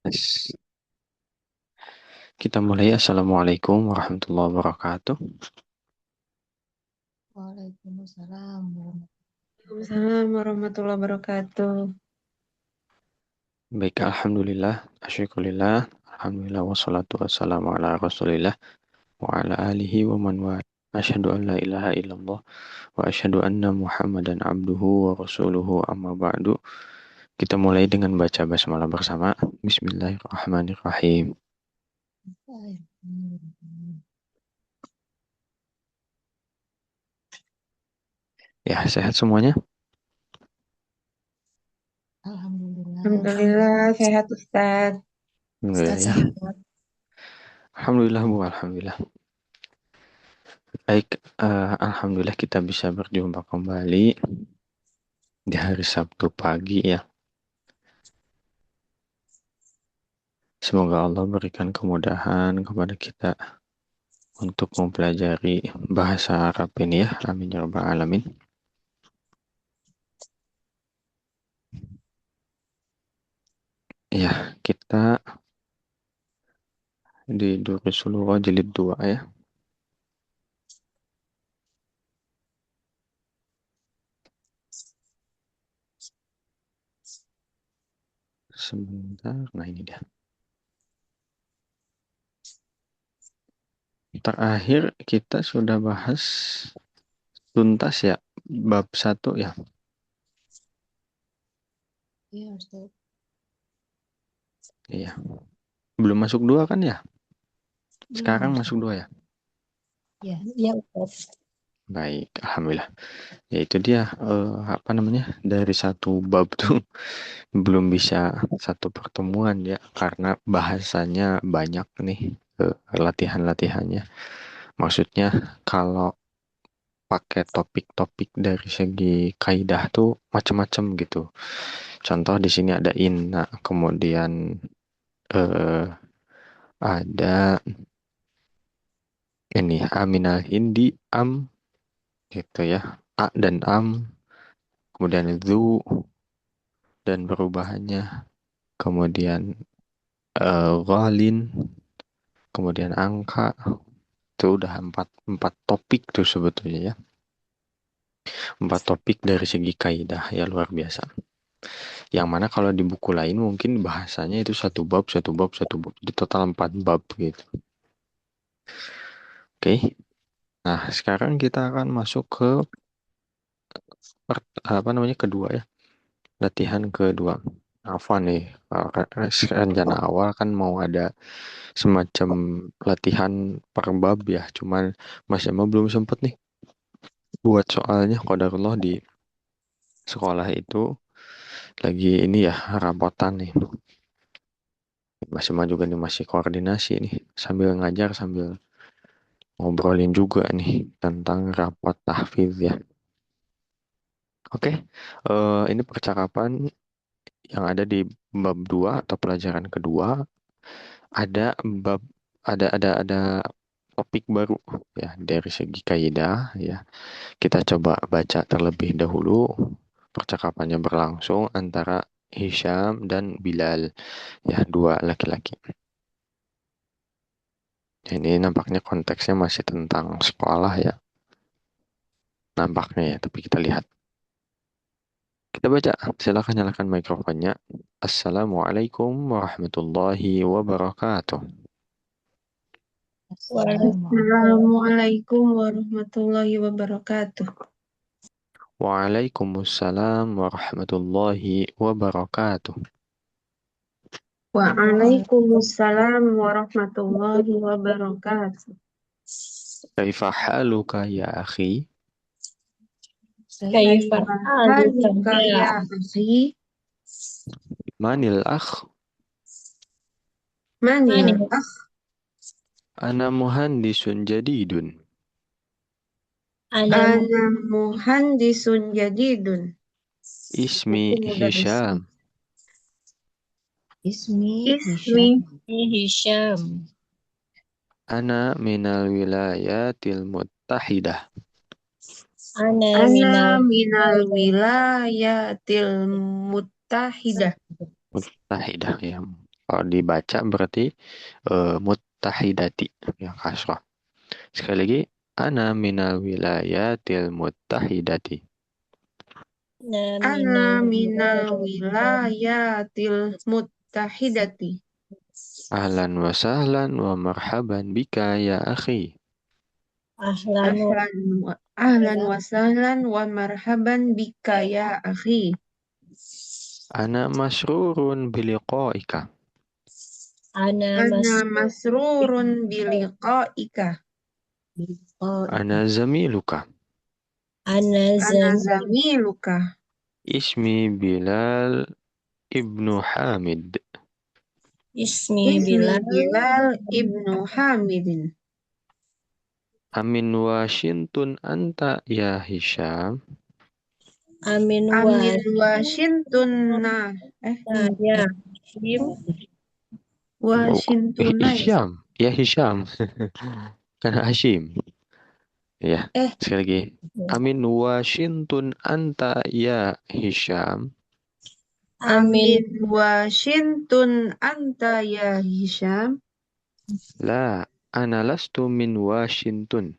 Yes. Kita mulai. Assalamualaikum warahmatullahi wabarakatuh. Waalaikumsalam Waalaikumsalam warahmatullahi wabarakatuh. Baik, alhamdulillah, asyukurillah, alhamdulillah, wassalatu wassalamu ala rasulillah wa ala alihi wa man wa asyhadu an la ilaha illallah wa asyhadu anna muhammadan abduhu wa rasuluhu amma ba'du. Kita mulai dengan baca basmalah bersama. Bismillahirrahmanirrahim. Ya, sehat semuanya? Alhamdulillah. Alhamdulillah sehat Ustaz. Ustaz Ya. sehat. Alhamdulillah Bu, alhamdulillah. Baik, alhamdulillah kita bisa berjumpa kembali di hari Sabtu pagi ya. Semoga Allah berikan kemudahan kepada kita untuk mempelajari bahasa Arab ini ya. Amin ya rabbal alamin. Ya, kita di Durusul Lughah jilid 2 ya. Sebentar, nah ini dia. Terakhir kita sudah bahas tuntas ya, bab 1 ya. Iya, Ustaz. Iya. Belum masuk 2 kan ya? Sekarang Belum, masuk 2 ya? Ya, iya, Ustaz. Baik, alhamdulillah. Ya itu dia apa namanya? Dari satu bab tuh belum bisa satu pertemuan ya karena bahasanya banyak nih latihan-latihannya. Maksudnya kalau pakai topik-topik dari segi kaidah tuh macam-macam gitu. Contoh di sini ada inna, kemudian eh, ada ini aminal hindi am gitu ya. A dan am, kemudian zu dan perubahannya, kemudian ghalin, kemudian angka. Itu udah empat topik tuh sebetulnya ya. 4 topik dari segi kaidah ya, luar biasa. Yang mana kalau di buku lain mungkin bahasanya itu satu bab, satu bab, satu bab. Di total 4 bab gitu. Oke. Nah, sekarang kita akan masuk ke apa namanya kedua ya. Latihan kedua. Afwan nih, rencana awal kan mau ada semacam latihan per bab ya. Cuman Mas Emma belum sempet nih buat soalnya. Qadarullah di sekolah itu lagi ini ya, rapotan nih. Mas Emma juga nih masih koordinasi nih. Sambil ngajar, sambil ngobrolin juga nih tentang rapot tahfiz ya. Oke, ini percakapan yang ada di bab 2 atau pelajaran kedua. Ada bab ada topik baru ya dari segi kaidah ya. Kita coba baca terlebih dahulu. Percakapannya berlangsung antara Hisham dan Bilal ya, 2 laki-laki. Ini nampaknya konteksnya masih tentang sekolah ya. Nampaknya ya, tapi kita lihat. Kita baca, silakan nyalakan mikrofonnya. Assalamualaikum warahmatullahi wabarakatuh. Assalamualaikum. Assalamualaikum warahmatullahi wabarakatuh. Waalaikumsalam warahmatullahi wabarakatuh. Waalaikumsalam warahmatullahi wabarakatuh. Kaifa haluka ya akhi? Kaifa Haluka haluka ya akhi? Manil akh? Manil akh? Ana muhandisun jadidun. Ana muhandisun jadidun. Ismi Hisham. Ismi Ismi Hisham. Ana minal wilayatil muttahidah. Ana minal wilayatil muttahidah. Muttahidah ya. Kalau dibaca berarti muttahidati, ya kasrah. Sekali lagi, ana minal wilayatil muttahidati. Ana minal minal wilayatil muttahidati. Ahlan wa sahlan wa marhaban bika ya akhi. ahlan wa Ahlan wa sahlan wa marhaban bika ya akhi. Ana masrurun biliqaika. ana Ana masrurun biliqaika. Ana zamiluka. ana Ana zam zamiluka. Ismi Bilal ibnu Hamid. ismi Ismi Bilal Bilal ibnu Hamidin. Amin Washington anta ya Hisham. Amin Amin Washington. ya Him Oh, Washington. Hisham. Ya Hisham. Kan Hashim. Ya, sekali lagi. Amin Washington anta ya Hisham. Amin Amin Washington anta ya Hisham. La, ana lastu min Washington.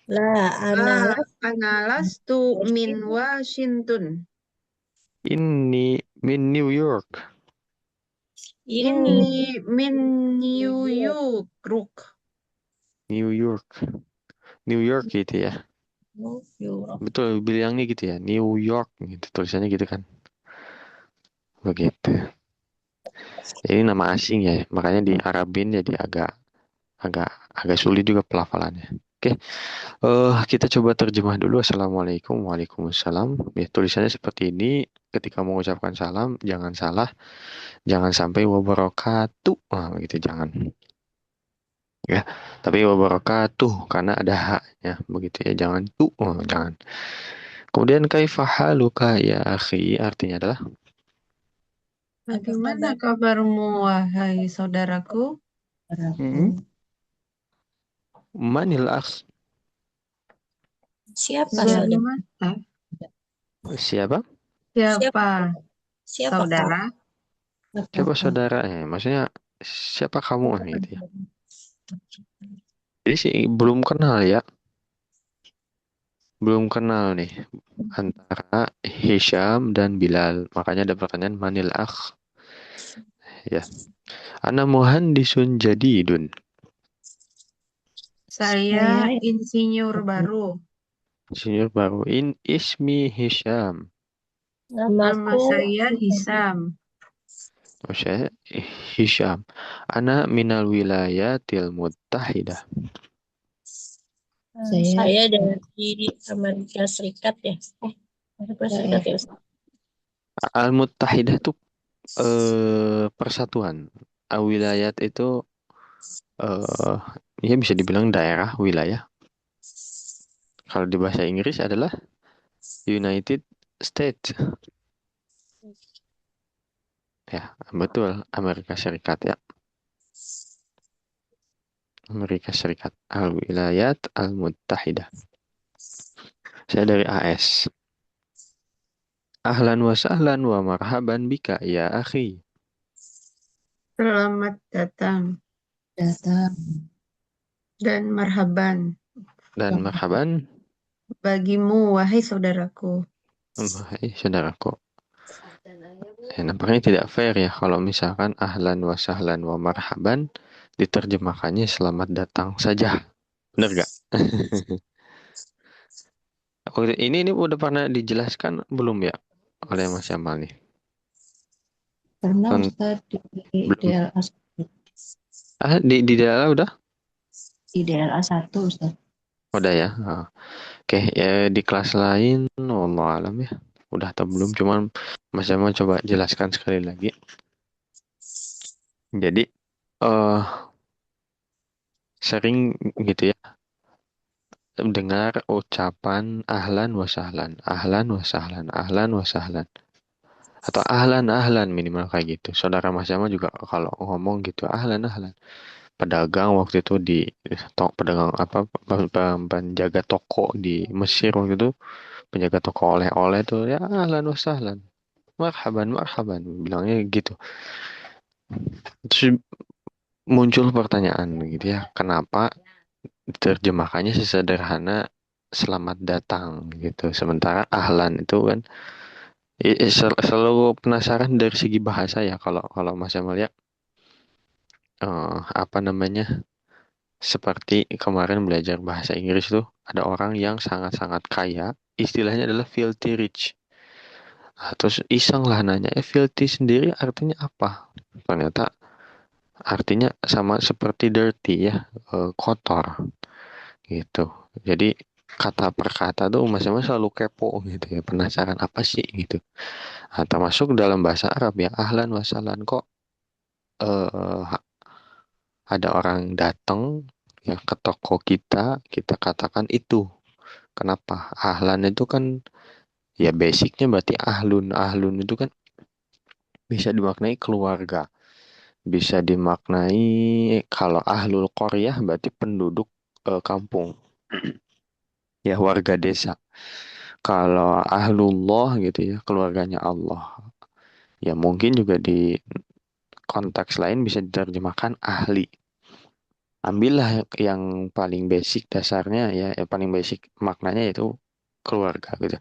la ana Ana lastu min Washington. Inni min New York. ini Inni min New York. New York. New York gitu ya. Europe. Betul, bilangnya gitu ya. New York gitu. Tulisannya gitu kan. Begitu. Ini nama asing ya. Makanya di Arabin jadi agak agak agak sulit juga pelafalannya. Oke, kita coba terjemah dulu. Assalamualaikum, waalaikumsalam. Ya, tulisannya seperti ini. Ketika mengucapkan salam, jangan salah, jangan sampai wabarakatuh. Nah, begitu jangan. Ya, tapi wabarakatuh karena ada haknya, begitu ya. Jangan tuh, jangan. Kemudian kaifa haluka ya akhi artinya adalah Bagaimana kabarmu, wahai saudaraku? hmm, manil akh. Siapa saudara? Bagaimana? Siapa? Siapa Siapa saudara? Siapa saudaranya? Maksudnya siapa kamu gitu ya. Jadi sih belum kenal ya. Belum kenal nih antara Hisham dan Bilal. Makanya ada pertanyaan manil akh. Ya. Ana muhandisun jadidun. Saya insinyur baru. Insinyur baru. Ismi Hisham. Nama saya Hisam. Oh, saya Hisham. Ana minal wilayatil muttahidah. Saya dari Amerika Serikat ya. Amerika Serikat ya. Al-Muttahidah itu persatuan. Wilayat itu eh ya bisa dibilang daerah, wilayah. Kalau di bahasa Inggris adalah United States. Ya, betul. Amerika Serikat ya. Amerika Serikat. Al-Wilayat Al-Muttahidah. Saya dari AS. Ahlan wa sahlan wa marhaban bika ya akhi. Selamat datang dan marhaban Dan marhaban, bagimu, wahai saudaraku. saudaraku. Nampaknya tidak fair ya kalau misalkan ahlan wa sahlan wa marhaban diterjemahkannya selamat datang saja. Benar gak? Ini udah pernah dijelaskan belum ya oleh Mas Yamal nih? Pernah Kan Ustaz di belum. DLA Di dalam udah? di DLA 1 Ustaz. Udah ya. Oke, ya di kelas lain wallahu alam ya. Udah atau belum? Cuman Mas Yamal coba jelaskan sekali lagi. Jadi sering gitu ya dengar ucapan ahlan wa sahlan, ahlan wa sahlan, ahlan wa sahlan. Atau ahlan ahlan minimal kayak gitu. Saudara Mas Jamal juga kalau ngomong gitu ahlan ahlan. Pedagang waktu itu di pedagang apa penjaga toko di Mesir waktu itu penjaga toko oleh-oleh tuh ya ahlan wa sahlan. Marhaban marhaban bilangnya gitu. Terus muncul pertanyaan gitu ya, kenapa diterjemahkannya sesederhana selamat datang gitu. Sementara ahlan itu kan selalu penasaran dari segi bahasa ya kalau kalau Mas Jamal ya, apa namanya, seperti kemarin belajar bahasa Inggris tuh ada orang yang sangat-sangat kaya, istilahnya adalah filthy rich. Nah, terus iseng lah nanya, filthy sendiri artinya apa? Ternyata artinya sama seperti dirty ya, kotor gitu. Jadi kata per kata tuh mas-mas selalu kepo gitu ya, penasaran apa sih gitu. Nah, termasuk dalam bahasa Arab ya, ahlan wasalan kok eh, ada orang datang ya ke toko kita, kita katakan itu. Kenapa? Ahlan itu kan ya basicnya berarti ahlun. Ahlun itu kan bisa dimaknai keluarga. Bisa dimaknai kalau ahlul qaryah berarti penduduk kampung. Ya warga desa. Kalau ahlullah gitu ya, keluarganya Allah. Ya mungkin juga di konteks lain bisa diterjemahkan ahli. Ambillah yang paling basic dasarnya ya, yang paling basic maknanya itu keluarga gitu.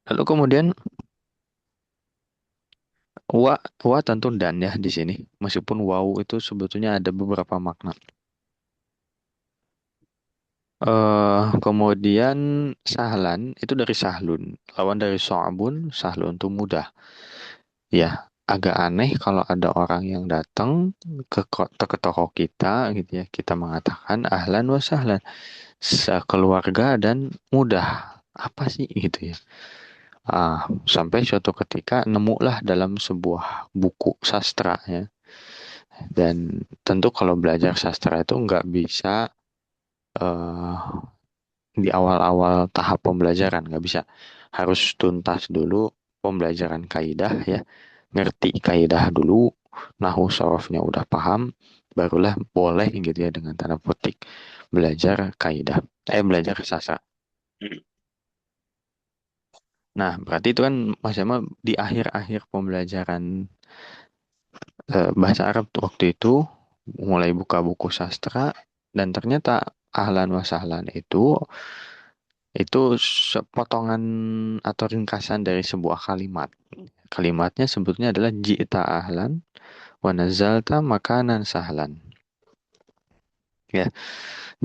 Lalu kemudian wa wa tentu dan ya di sini. Meskipun waw itu sebetulnya ada beberapa makna. Kemudian sahlan itu dari sahlun. Lawan dari so'abun, sahlun itu mudah. Ya, agak aneh kalau ada orang yang datang ke toko kita gitu ya. Kita mengatakan ahlan wa sahlan. Sekeluarga dan mudah. Apa sih gitu ya. Sampai suatu ketika nemulah dalam sebuah buku sastra ya. Dan tentu kalau belajar sastra itu nggak bisa eh, di awal-awal tahap pembelajaran, nggak bisa. Harus tuntas dulu pembelajaran kaidah ya. Ngerti kaidah dulu, nahu sorofnya udah paham, barulah boleh gitu ya dengan tanda petik belajar kaidah. Belajar sastra. Nah, berarti itu kan Mas Jamal di akhir-akhir pembelajaran bahasa Arab tuh waktu itu mulai buka buku sastra dan ternyata ahlan wa sahlan itu sepotongan atau ringkasan dari sebuah kalimat. Kalimatnya sebetulnya adalah ji'ta ahlan wa nazalta makanan sahlan. Ya,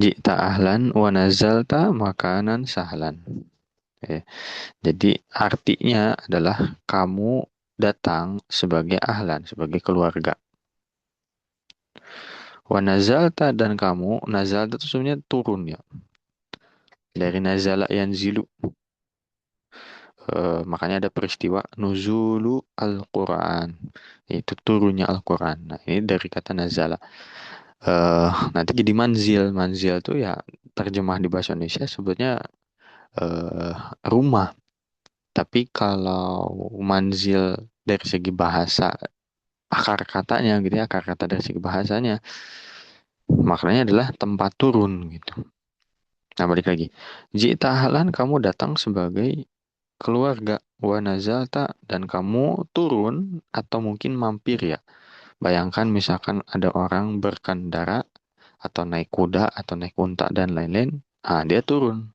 ji'ta ahlan wa nazalta makanan sahlan. Ya, jadi artinya adalah kamu datang sebagai ahlan, sebagai keluarga. Wa nazalta dan kamu, nazalta itu sebenarnya turun ya. Dari nazala yanzilu. Makanya ada peristiwa nuzulu Al-Quran. Itu turunnya Al-Quran. Nah, ini dari kata nazala. Nanti jadi manzil. Manzil itu ya terjemah di bahasa Indonesia sebetulnya eh, rumah. Tapi kalau manzil dari segi bahasa, akar katanya gitu ya, akar kata dari segi bahasanya, maknanya adalah tempat turun gitu. Nah, balik lagi. Jita halan kamu datang sebagai keluarga wa nazalta dan kamu turun atau mungkin mampir ya. Bayangkan misalkan ada orang berkendara atau naik kuda atau naik unta dan lain-lain. Dia turun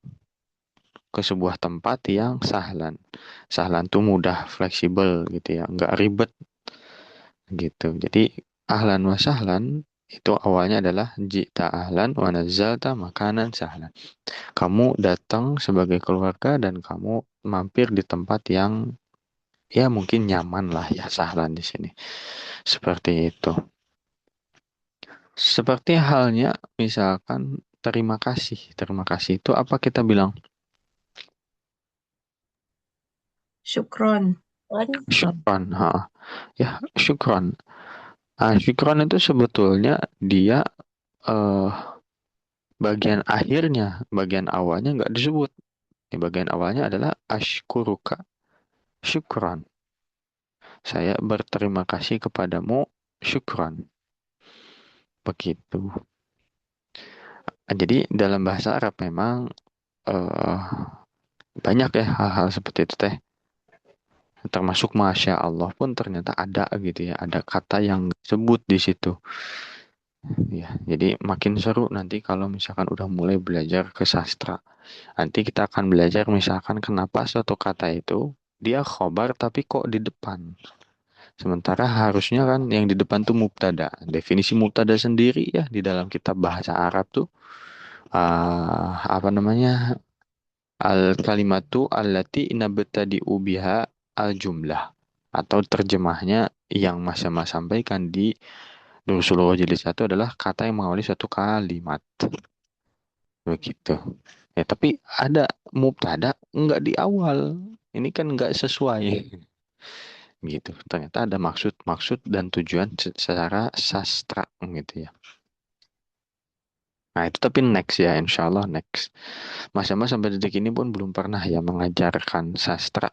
ke sebuah tempat yang sahlan. Sahlan tuh mudah, fleksibel gitu ya, nggak ribet gitu. Jadi ahlan wa sahlan itu awalnya adalah jita ahlan wa nazalta makanan sahlan. Kamu datang sebagai keluarga dan kamu mampir di tempat yang ya mungkin nyaman lah ya sahlan di sini. Seperti itu. Seperti halnya misalkan terima kasih. Terima kasih itu apa kita bilang? Syukron. Kan Syukran. Ya, syukran. Syukran itu sebetulnya dia eh, bagian akhirnya, bagian awalnya nggak disebut. Bagian awalnya adalah ashkuruka syukran. Saya berterima kasih kepadamu syukran. Begitu. Jadi dalam bahasa Arab memang eh, banyak ya hal-hal seperti itu teh. termasuk Masya Allah pun ternyata ada gitu ya, ada kata yang disebut di situ. Ya, jadi makin seru nanti kalau misalkan udah mulai belajar ke sastra. Nanti kita akan belajar misalkan kenapa suatu kata itu dia khobar tapi kok di depan. Sementara harusnya kan yang di depan tuh mubtada. Definisi mubtada sendiri ya di dalam kitab bahasa Arab tuh apa namanya? Al kalimatu allati nabtadi'u biha al jumlah atau terjemahnya yang Mas Mas sampaikan di Rasulullah jilid 1 adalah kata yang mengawali suatu kalimat. Begitu. Ya, tapi ada mubtada nggak di awal. Ini kan nggak sesuai. Gitu. Ternyata ada maksud-maksud dan tujuan secara sastra gitu ya. Nah, itu tapi next ya, insya Allah next. Mas Mas sampai detik ini pun belum pernah ya mengajarkan sastra.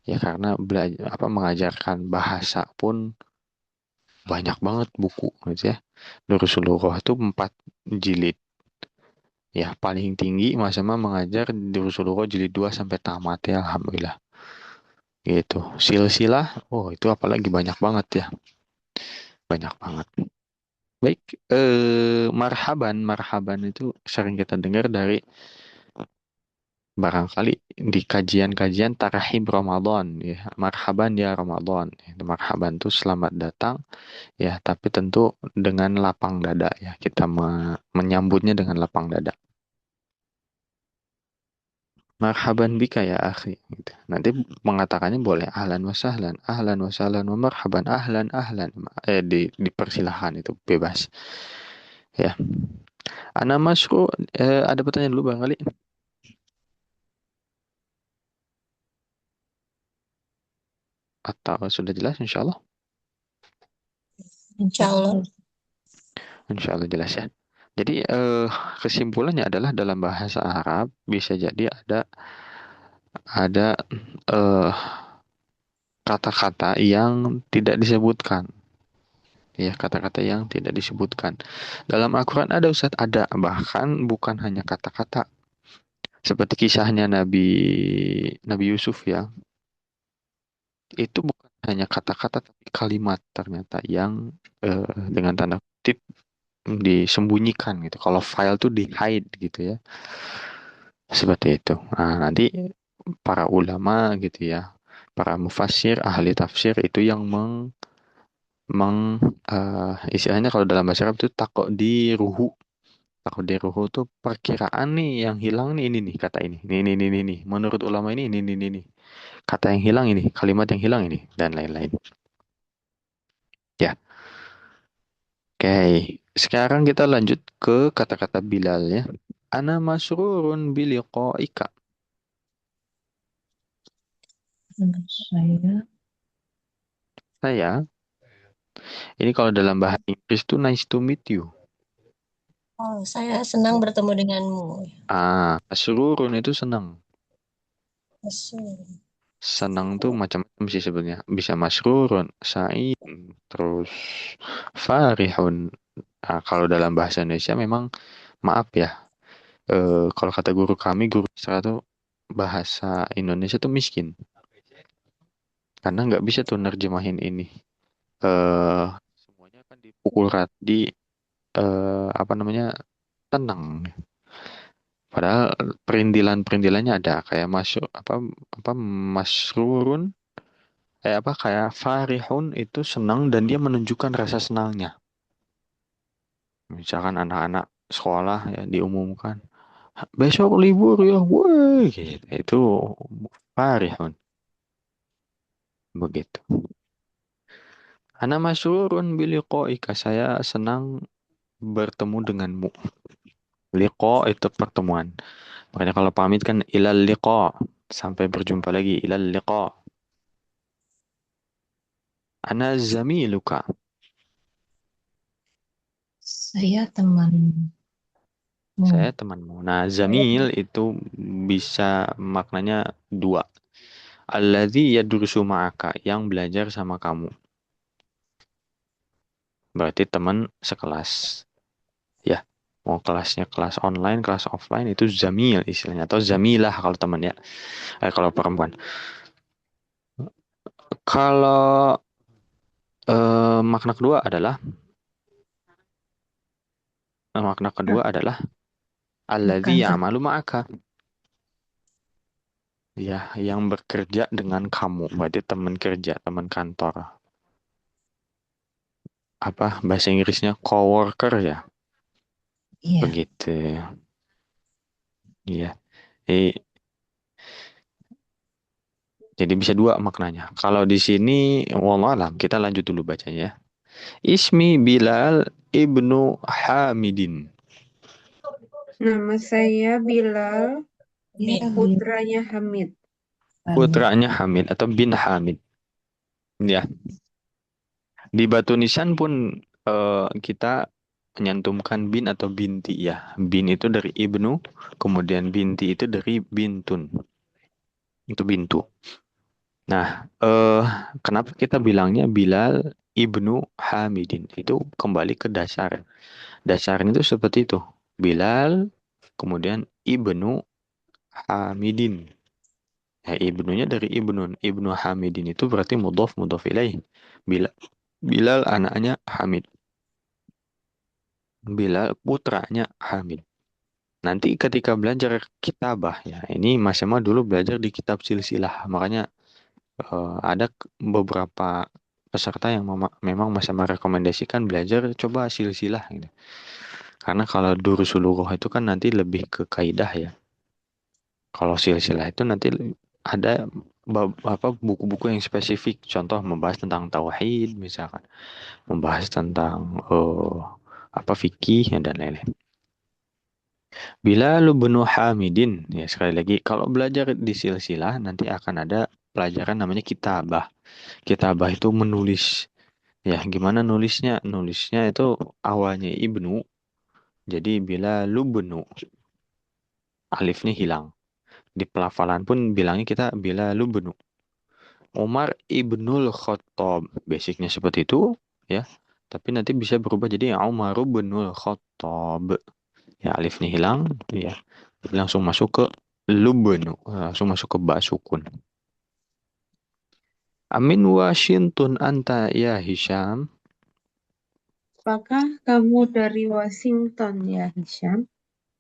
Ya karena belajar apa mengajarkan bahasa pun banyak banget buku gitu ya. Rasulullah itu 4 jilid. Ya, paling tinggi Mas Sama mengajar di Rasulullah jilid 2 sampai tamat ya, alhamdulillah. Gitu. Silsilah, oh itu apalagi banyak banget ya. Banyak banget. Baik, marhaban, marhaban itu sering kita dengar dari barangkali di kajian-kajian tarahib Ramadan ya. Marhaban ya Ramadan. Marhaban itu selamat datang ya, tapi tentu dengan lapang dada ya. Kita menyambutnya dengan lapang dada. Marhaban bika ya akhi. Gitu. Nanti mengatakannya boleh ahlan wa sahlan wa marhaban, ahlan. Dipersilahkan itu bebas. Ya. Ana Masru, ada pertanyaan dulu Bang Ali. Atau sudah jelas insya Allah? Insya Allah. Insya Allah jelas ya. Jadi kesimpulannya adalah dalam bahasa Arab bisa jadi ada eh, kata-kata yang tidak disebutkan. Ya, kata-kata yang tidak disebutkan. Dalam Al-Quran ada Ustaz, ada. Bahkan bukan hanya kata-kata. Seperti kisahnya Nabi Yusuf ya. Itu bukan hanya kata-kata tapi kalimat ternyata yang dengan tanda kutip disembunyikan gitu. Kalau file tuh di hide gitu ya. Seperti itu. Nah, nanti para ulama gitu ya. Para mufassir, ahli tafsir itu yang istilahnya kalau dalam bahasa Arab itu takok di ruhu. Takok di ruhu tuh perkiraan nih yang hilang nih ini nih kata ini. Ini. Menurut ulama ini. Kata yang hilang ini, kalimat yang hilang ini dan lain-lain. Ya. Oke, sekarang kita lanjut ke kata-kata Bilal ya. Ana masrurun biliqaika. Saya. Saya, ini kalau dalam bahasa Inggris tuh nice to meet you. Oh, saya senang bertemu denganmu. Masrurun itu senang. Masuk. Senang tuh macam-macam sih sebenarnya. Bisa masrurun, sa'id, terus farihun. Nah, kalau dalam bahasa Indonesia memang maaf ya. Kalau kata guru kami, guru sastra tuh bahasa Indonesia tuh miskin. Karena nggak bisa tuh nerjemahin ini. eh Semuanya kan dipukul rata apa namanya tenang. Padahal perindilan-perindilannya ada kayak masuk apa masrurun apa kayak farihun itu senang dan dia menunjukkan rasa senangnya. Misalkan anak-anak sekolah ya diumumkan besok libur ya, woi gitu. Itu farihun begitu. Ana masrurun biliqaika, saya senang bertemu denganmu. Liqa itu pertemuan. Makanya kalau pamit kan ilal liqa, sampai berjumpa lagi ilal liqa. Ana zamiluka. Saya temanmu. Saya temanmu. Nah, zamil itu bisa maknanya dua. Alladzi yadrusu ma'aka, yang belajar sama kamu. Berarti teman sekelas. Ya, mau kelasnya kelas online, kelas offline itu zamil istilahnya atau zamilah kalau teman ya. Kalau perempuan. Kalau makna kedua adalah makna kedua Ah, adalah Bukan alladzi kan? ya'malu ma'aka. Ya, yang bekerja dengan kamu. Berarti teman kerja, teman kantor. Apa bahasa Inggrisnya coworker ya? Iya. Begitu. Iya. Eh, jadi bisa dua maknanya. Kalau di sini, wallah alam, kita lanjut dulu bacanya ya. Ismi Bilal ibnu Hamidin. nama saya Bilal, Ya, putranya Hamid. Hamid. Putranya Hamid atau bin Hamid. Ya, di batu nisan pun kita menyantumkan bin atau binti ya. Bin itu dari ibnu, kemudian binti itu dari bintun. Itu bintu. Nah, kenapa kita bilangnya Bilal ibnu Hamidin? Itu kembali ke dasar. Dasarnya itu seperti itu. Bilal, kemudian ibnu Hamidin. Ya, ibnunya dari ibnun. Ibnu Hamidin itu berarti mudhof mudhof ilaih. Bilal, Bilal anaknya Hamid. Bilal putranya Hamid. Nanti ketika belajar kitabah ya, ini Mas Emma dulu belajar di kitab silsilah. Makanya ada beberapa peserta yang memang Mas Emma rekomendasikan belajar coba silsilah gitu. Karena kalau durusul lughah itu kan nanti lebih ke kaidah ya. Kalau silsilah itu nanti ada apa buku-buku yang spesifik, contoh membahas tentang tauhid misalkan, membahas tentang apa fikih dan lain-lain. Bilal bin Hamidin, ya sekali lagi, kalau belajar di silsilah nanti akan ada pelajaran namanya kitabah. Kitabah itu menulis. Ya, gimana nulisnya? Nulisnya itu awalnya ibnu, jadi Bilal bin alifnya hilang. Di pelafalan pun bilangnya kita Bilal bin Umar ibnul Khattab. Basicnya seperti itu, ya. Tapi nanti bisa berubah jadi Umar ibnul Khattab. Ya, alifnya hilang, ya. Jadi langsung masuk ke Lubenu, langsung masuk ke ba sukun. Amin Washington anta ya Hisham. Apakah kamu dari Washington ya, Hisham?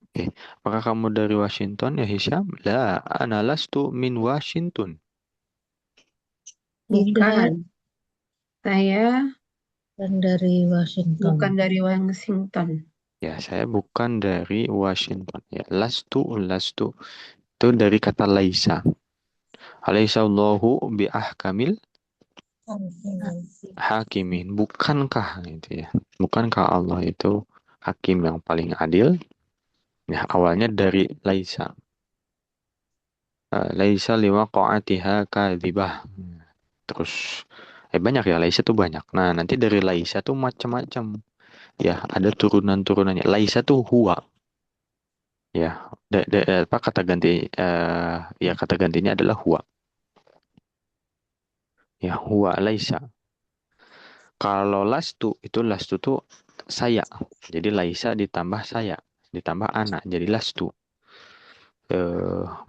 Oke, apakah kamu dari Washington ya Hisham? La, ana lastu min Washington. Tidak, Bukan. Saya dan dari Washington. bukan dari Washington. Ya, saya bukan dari Washington. Ya, lastu itu dari kata laisa. Alaysa Allahu bi ahkamil hakimin. Bukankah itu ya? Bukankah Allah itu hakim yang paling adil? Ya, awalnya dari laisa. Laisa liwaqa'atiha kadzibah. Terus banyak ya laisa tuh banyak. Nah, nanti dari laisa tuh macam-macam. Ya, ada turunan-turunannya. Laisa tuh huwa. Ya, apa kata ganti ya kata gantinya adalah huwa. Ya, huwa laisa. Kalau lastu tuh saya. Jadi laisa ditambah saya, ditambah anak. Jadi lastu.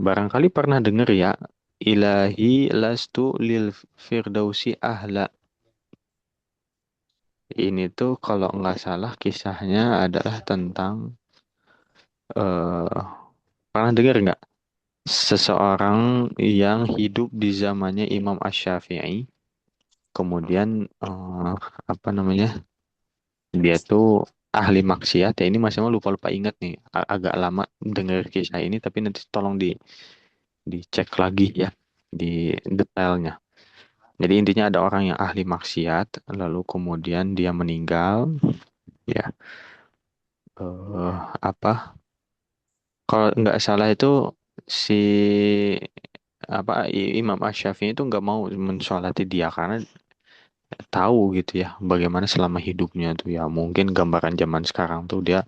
Barangkali pernah dengar ya, ilahi lastu lil firdausi ahla. Ini tuh kalau nggak salah kisahnya adalah tentang eh pernah dengar nggak? Seseorang yang hidup di zamannya Imam Ash-Syafi'i, kemudian apa namanya? Dia tuh ahli maksiat ya, ini masih mau lupa-lupa ingat nih. Agak lama dengar kisah ini tapi nanti tolong dicek lagi ya di detailnya. Jadi intinya ada orang yang ahli maksiat lalu kemudian dia meninggal ya, apa kalau nggak salah itu si apa Imam Ash-Syafi'i itu nggak mau mensolati dia karena tahu gitu ya bagaimana selama hidupnya tuh ya mungkin gambaran zaman sekarang tuh dia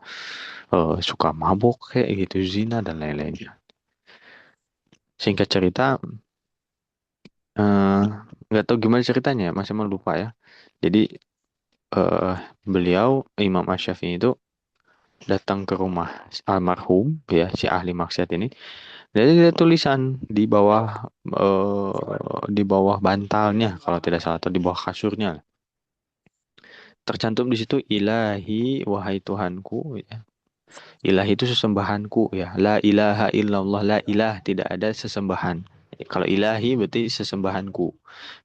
suka mabok kayak gitu, zina dan lain-lainnya. Singkat cerita, eh, nggak tahu gimana ceritanya, masih mau lupa ya. Jadi eh, beliau Imam Ash-Syafi'i itu datang ke rumah almarhum ya si ahli maksiat ini, Jadi ada tulisan di bawah bantalnya kalau tidak salah atau di bawah kasurnya. Tercantum di situ ilahi wahai Tuhanku ya. Ilahi itu sesembahanku ya. La ilaha illallah, la ilah, tidak ada sesembahan. Kalau ilahi berarti sesembahanku.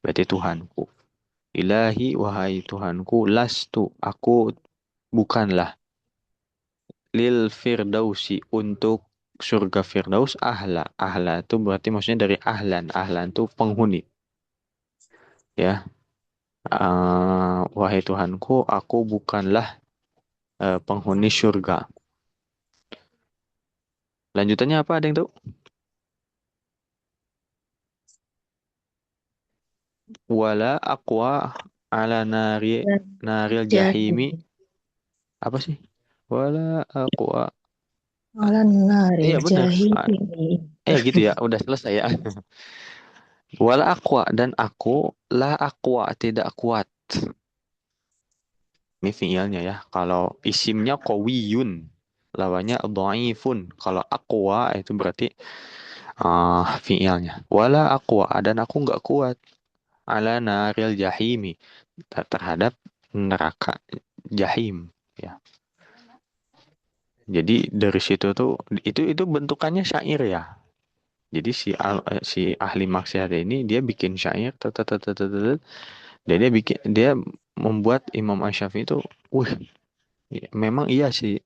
Berarti Tuhanku. Ilahi wahai Tuhanku, lastu aku bukanlah lil firdausi untuk surga firdaus ahla. Ahla itu berarti maksudnya dari ahlan. Ahlan itu penghuni ya. Wahai Tuhanku, aku bukanlah penghuni surga. Lanjutannya apa? Ada yang tahu? Wala aqwa ala naril Jahim. jahimi. Apa sih? Wala aqwa. Alan naril Iya benar. jahili. Gitu ya. Udah selesai ya. Wala aqwa dan aku la aqwa tidak kuat. Ini fiilnya ya. Kalau isimnya qawiyun, lawannya dhaifun. Kalau aqwa itu berarti fiilnya. Wala aqwa dan aku nggak kuat ala naril jahimi terhadap neraka jahim ya. Jadi dari situ tuh itu bentukannya syair ya. Jadi si ahli maksiat ini dia bikin syair dan dia membuat Imam Asy-Syafi'i itu wih memang iya sih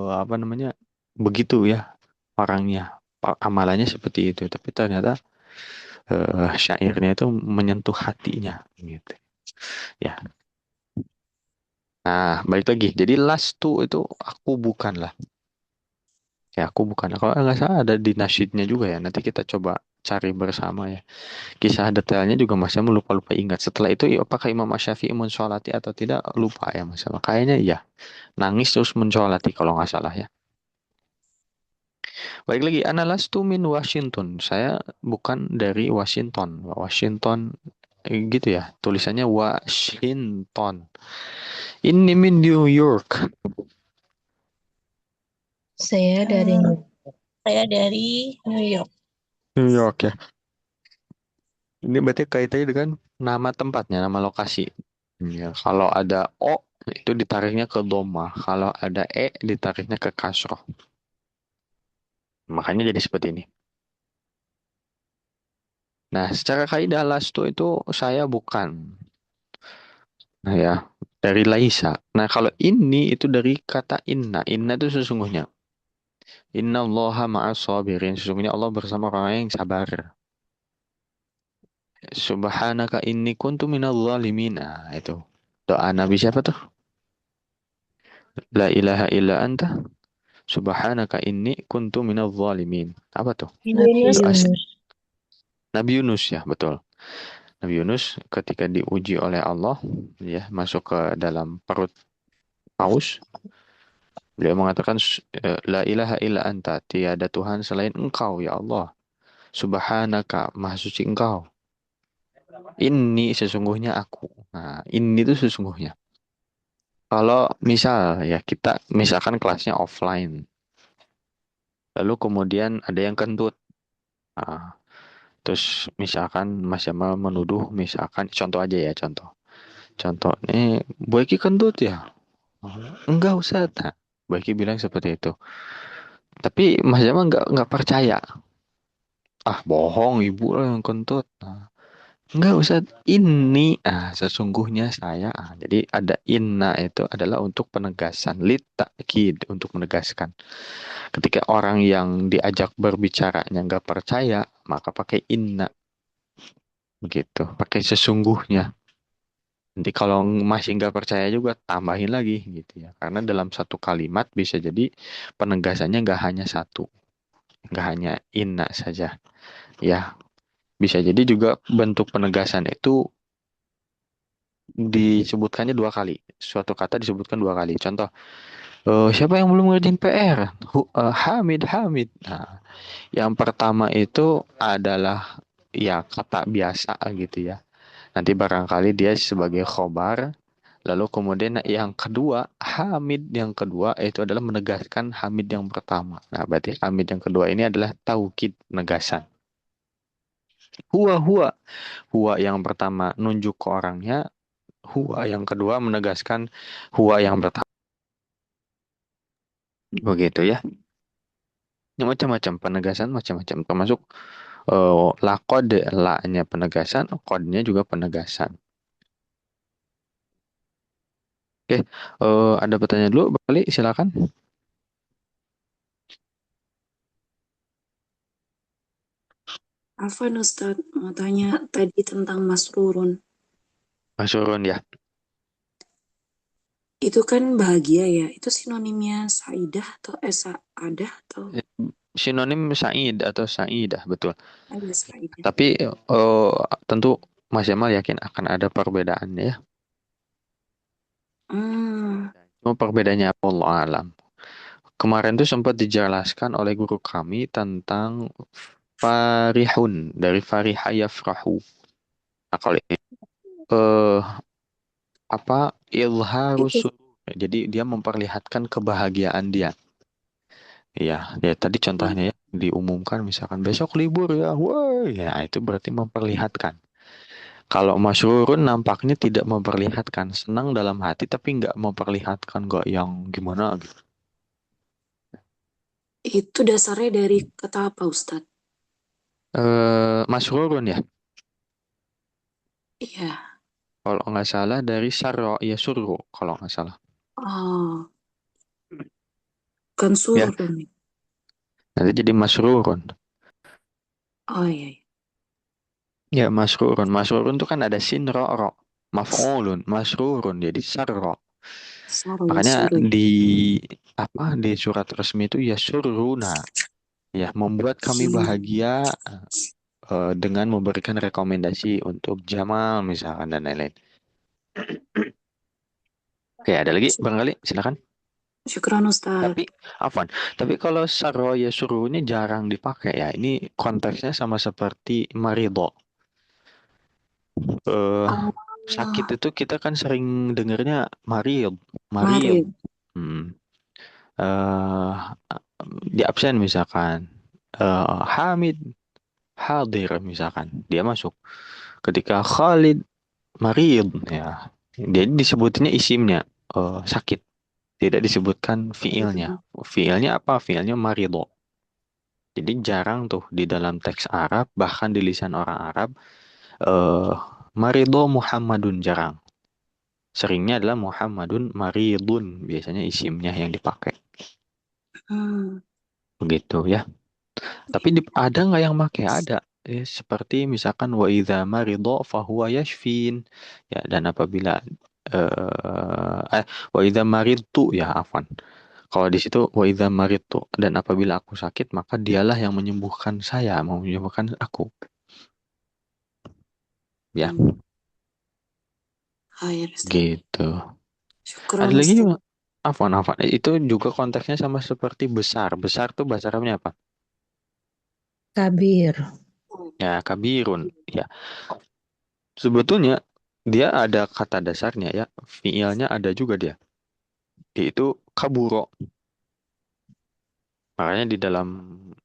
apa namanya begitu ya orangnya amalannya seperti itu tapi ternyata syairnya itu menyentuh hatinya gitu ya. Nah, balik lagi. Jadi last two itu aku bukanlah. Ya, aku bukan. Kalau nggak salah ada di nasyidnya juga ya. Nanti kita coba cari bersama ya. Kisah detailnya juga Mas Sam lupa-lupa ingat. Setelah itu, ya, apakah Imam Syafi'i mensolati atau tidak? Lupa ya Mas Sam. Kayaknya iya. Nangis terus mensolati kalau nggak salah ya. Baik lagi, Ana lastu min Washington. Saya bukan dari Washington. Washington gitu ya. Tulisannya Washington. Ini min New York. Saya dari saya dari New York. New York ya. Ini berarti kaitannya dengan nama tempatnya, nama lokasi. Ya, kalau ada O itu ditariknya ke doma, kalau ada E ditariknya ke kasroh. Makanya jadi seperti ini. Nah, secara kaidah lastu itu saya bukan. Nah ya, dari Laisa. Nah, kalau ini itu dari kata inna. Inna itu sesungguhnya. Inna allaha ma'as sabirin. Sesungguhnya Allah bersama orang yang sabar. Subhanaka inni kuntu minal zalimin. Nah, itu. Doa Nabi siapa tuh? La ilaha illa anta. Subhanaka inni kuntu minadz zalimin. Apa tuh? Nabi Nabi Doa Yunus. Nabi Yunus ya, betul. Nabi Yunus ketika diuji oleh Allah ya, masuk ke dalam perut paus, beliau mengatakan la ilaha illa anta, tiada Tuhan selain Engkau ya Allah. Subhanaka, maha suci Engkau. Ini sesungguhnya aku. Nah, ini itu sesungguhnya. Kalau misal ya kita misalkan kelasnya offline, lalu kemudian ada yang kentut. Nah, terus misalkan Mas Jamal menuduh, misalkan contoh aja ya contoh. Contoh nih, Boyki kentut ya? Enggak usah. Nah, Boyki bilang seperti itu. Tapi Mas Jamal nggak percaya. Ah bohong ibu lah yang kentut. Nah, enggak usah ini. Sesungguhnya saya. Jadi ada inna itu adalah untuk penegasan. Lit takkid untuk menegaskan. Ketika orang yang diajak berbicaranya nggak percaya, maka pakai inna begitu. Pakai sesungguhnya. Nanti kalau masih nggak percaya juga tambahin lagi gitu ya. Karena dalam satu kalimat bisa jadi penegasannya nggak hanya satu, nggak hanya inna saja. Ya, bisa jadi juga bentuk penegasan itu disebutkannya dua kali. Suatu kata disebutkan dua kali. Contoh, siapa yang belum ngerjain PR? Hamid, Hamid. Nah, yang pertama itu adalah ya kata biasa gitu ya. Nanti barangkali dia sebagai khobar. Lalu kemudian yang kedua, hamid yang kedua itu adalah menegaskan hamid yang pertama. Nah, berarti hamid yang kedua ini adalah taukid penegasan. Huwa. Huwa yang pertama nunjuk ke orangnya, huwa yang kedua menegaskan huwa yang pertama. Begitu ya. Ini macam-macam penegasan macam-macam termasuk lakod la-nya penegasan, kodnya juga penegasan. Oke, ada pertanyaan dulu, balik silakan. Afwan Ustadz, mau tanya tadi tentang masrurun. Mas Urun ya. Itu kan bahagia ya, itu sinonimnya saidah atau saadah atau Sinonim Sa'id atau Sa'idah, betul. ada saidah. Tapi tentu Mas Jamal yakin akan ada perbedaannya ya. Hmm, Cuma perbedaannya apa Allah alam. Kemarin tuh sempat dijelaskan oleh guru kami tentang farihun dari fariha yafrahu. Nah, kalau ini eh apa ilharus itu surur. Jadi dia memperlihatkan kebahagiaan dia. Iya, ya tadi contohnya ya diumumkan misalkan besok libur ya, wah, ya itu berarti memperlihatkan. Kalau masrurun nampaknya tidak memperlihatkan senang dalam hati tapi nggak memperlihatkan nggak yang gimana gitu. itu dasarnya dari kata apa Ustadz? Masrurun ya. Iya. Kalau nggak salah dari sarro ya surru kalau nggak salah. Oh, kan Ya, surun. nanti jadi masrurun. Oh iya, iya. Ya masrurun. Masrurun itu kan ada sin ro ro. Maf'ulun, masrurun jadi sarro. Saro ya Makanya suru ya. di apa di surat resmi itu ya suruna. Ya, membuat kami Hmm, bahagia dengan memberikan rekomendasi untuk Jamal misalkan dan lain-lain. Oke, ada lagi barangkali silakan. syukran Ustadz. Tapi Afwan, tapi kalau sarro ya suruh ini jarang dipakai ya. Ini konteksnya sama seperti marido. Eh Oh, sakit itu kita kan sering dengernya marid, marid. Marit. Hmm. eh di absen misalkan. Hamid, hadir misalkan. Dia masuk. Ketika Khalid marid ya. Jadi disebutinnya isimnya sakit. Tidak disebutkan fiilnya. Fiilnya apa? Fiilnya marido. Jadi jarang tuh di dalam teks Arab, bahkan di lisan orang Arab, eh marido Muhammadun jarang. Seringnya adalah Muhammadun maridun, biasanya isimnya yang dipakai. Hmm, Begitu ya. Tapi ada nggak yang pakai? Ada. Seperti misalkan wa idza marido fahuwa yashfin. Ya, dan apabila wa idza maridtu ya afwan. Kalau di situ wa idza maridtu dan apabila aku sakit maka dialah yang menyembuhkan saya, mau menyembuhkan aku. Ya, hmm. Hai Ustadz. gitu. Ada Syukran lagi juga. Ustadz. Afwan, afwan. Itu juga konteksnya sama seperti besar. Besar tuh bahasa Arabnya apa? Kabir. Ya, kabirun. Ya, sebetulnya dia ada kata dasarnya ya. Fiilnya ada juga dia. Yaitu kaburo. Makanya di dalam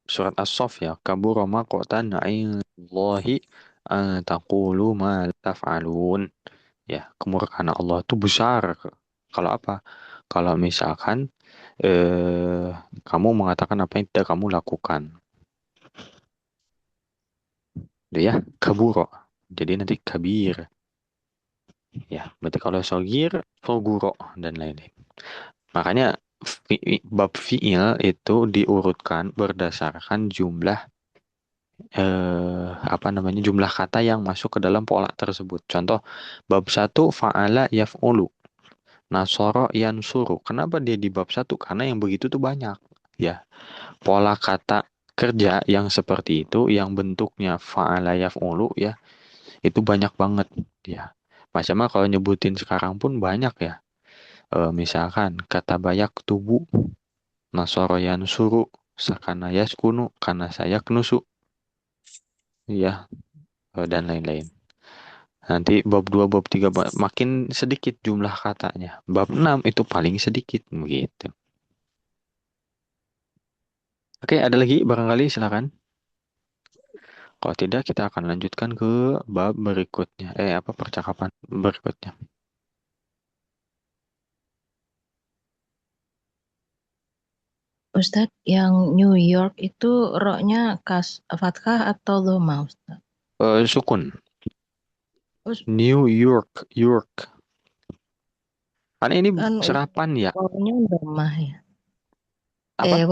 surat As-Saff ya, kaburo maqtan 'indallahi an taqulu ma la taf'alun. Ya, kemurkaan Allah itu besar. Kalau apa? Kalau misalkan eh, kamu mengatakan apa yang tidak kamu lakukan. Itu ya, kaburo. Jadi nanti kabir. Ya, berarti kalau sogir, soguro, dan lain-lain. Makanya bab fiil itu diurutkan berdasarkan jumlah apa namanya jumlah kata yang masuk ke dalam pola tersebut. Contoh bab satu fa'ala yaf'ulu, nasoro yansuru. Kenapa dia di bab satu? Karena yang begitu tuh banyak. Ya, pola kata kerja yang seperti itu, yang bentuknya fa'ala yaf'ulu ya, itu banyak banget. Ya, macam kalau nyebutin sekarang pun banyak ya. Misalkan kata bayak tubuh, nasoro yansuru, sakana yaskunu, karena saya knusu. Ya, dan lain-lain. Nanti bab 2 bab 3 makin sedikit jumlah katanya. Bab 6 itu paling sedikit begitu. Oke, ada lagi barangkali silakan. Kalau tidak kita akan lanjutkan ke bab berikutnya. Percakapan berikutnya. Ustadz, yang New York itu roknya fathah atau dhamma, Ustadz? Sukun. Terus New York, York. Karena ini kan serapan ya. wawunya dhammah ya. Apa?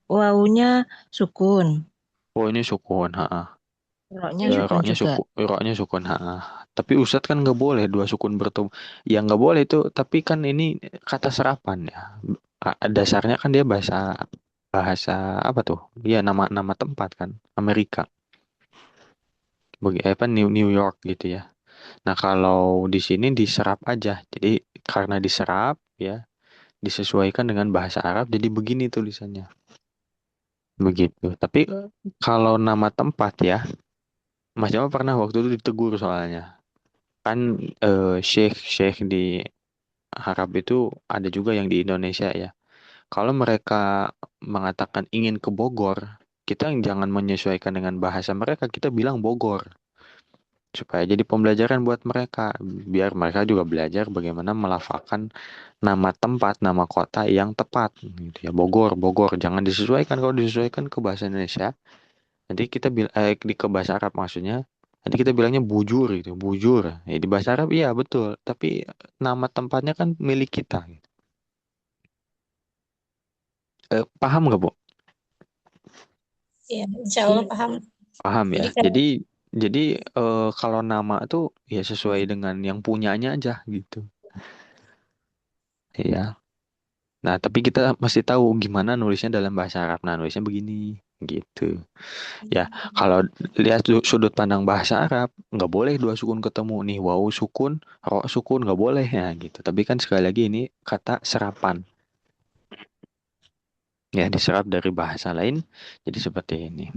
Wawunya sukun, Oh, ini sukun, ha. roknya sukun juga. Roknya sukun, ha. Tapi Ustadz kan nggak boleh dua sukun bertemu. Ya nggak boleh itu. Tapi kan ini kata serapan ya. Dasarnya kan dia bahasa bahasa apa tuh? Ya nama-nama tempat kan. Amerika. New New York gitu ya. Nah kalau di sini diserap aja. Jadi karena diserap ya disesuaikan dengan bahasa Arab. Jadi begini tulisannya. Begitu. Tapi kalau nama tempat ya, Mas Jamal pernah waktu itu ditegur soalnya. Kan Syekh di Arab itu ada juga yang di Indonesia ya. Kalau mereka mengatakan ingin ke Bogor, kita jangan menyesuaikan dengan bahasa mereka, kita bilang Bogor. Supaya jadi pembelajaran buat mereka, biar mereka juga belajar bagaimana melafalkan nama tempat, nama kota yang tepat. Gitu ya, Bogor, Bogor. Jangan disesuaikan. Kalau disesuaikan ke bahasa Indonesia, nanti kita ke bahasa Arab maksudnya. Nanti kita bilangnya bujur gitu, bujur. Di bahasa Arab iya betul, tapi nama tempatnya kan milik kita. Gitu. Paham nggak Bu? Iya, insya Allah paham. Paham ya. Jadi kan Jadi kalau nama tuh ya sesuai dengan yang punyanya aja gitu. Iya. Nah, tapi kita mesti tahu gimana nulisnya dalam bahasa Arab. Nah, nulisnya begini gitu. Ya, kalau lihat sudut pandang bahasa Arab, nggak boleh dua sukun ketemu nih. Waw sukun, ro sukun nggak boleh ya gitu. Tapi kan sekali lagi ini kata serapan. Ya, diserap dari bahasa lain jadi seperti ini.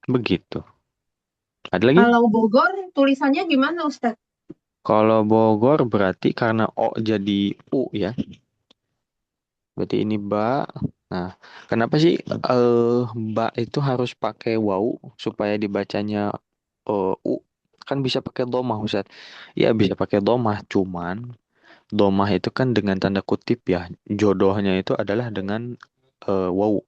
Begitu. Ada lagi? Kalau Bogor tulisannya gimana Ustadz? Kalau Bogor berarti karena O jadi U ya. Berarti ini ba. Nah, kenapa sih ba itu harus pakai waw supaya dibacanya U? Kan bisa pakai domah, Ustaz. Ya, bisa pakai domah, cuman domah itu kan dengan tanda kutip ya. Jodohnya itu adalah dengan waw.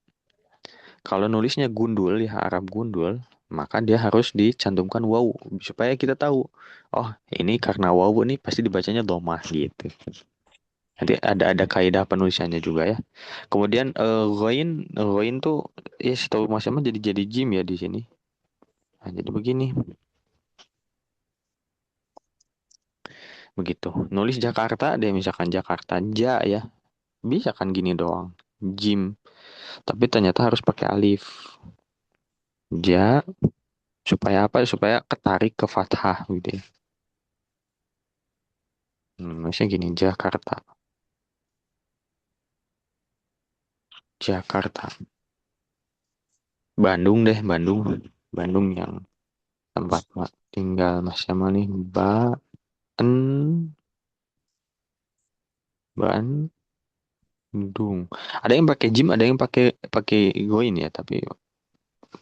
Kalau nulisnya gundul ya Arab gundul, maka dia harus dicantumkan waw supaya kita tahu. Oh, ini karena waw nih pasti dibacanya domah gitu. Nanti ada kaidah penulisannya juga ya. Kemudian ghain tuh ya setahu Mas Ahmad jadi jim ya di sini. Nah, jadi begini. Begitu. Nulis Jakarta deh misalkan Jakarta ja ya. Bisa kan gini doang. Jim. Tapi ternyata harus pakai alif. Ja supaya apa? Supaya ketarik ke fathah gitu ya. Nulisnya gini Jakarta. Jakarta. Bandung deh, Bandung. Bandung yang tempat tinggal Mas Jamal nih. Bandung. Ada yang pakai gym, ada yang pakai pakai goin ya, tapi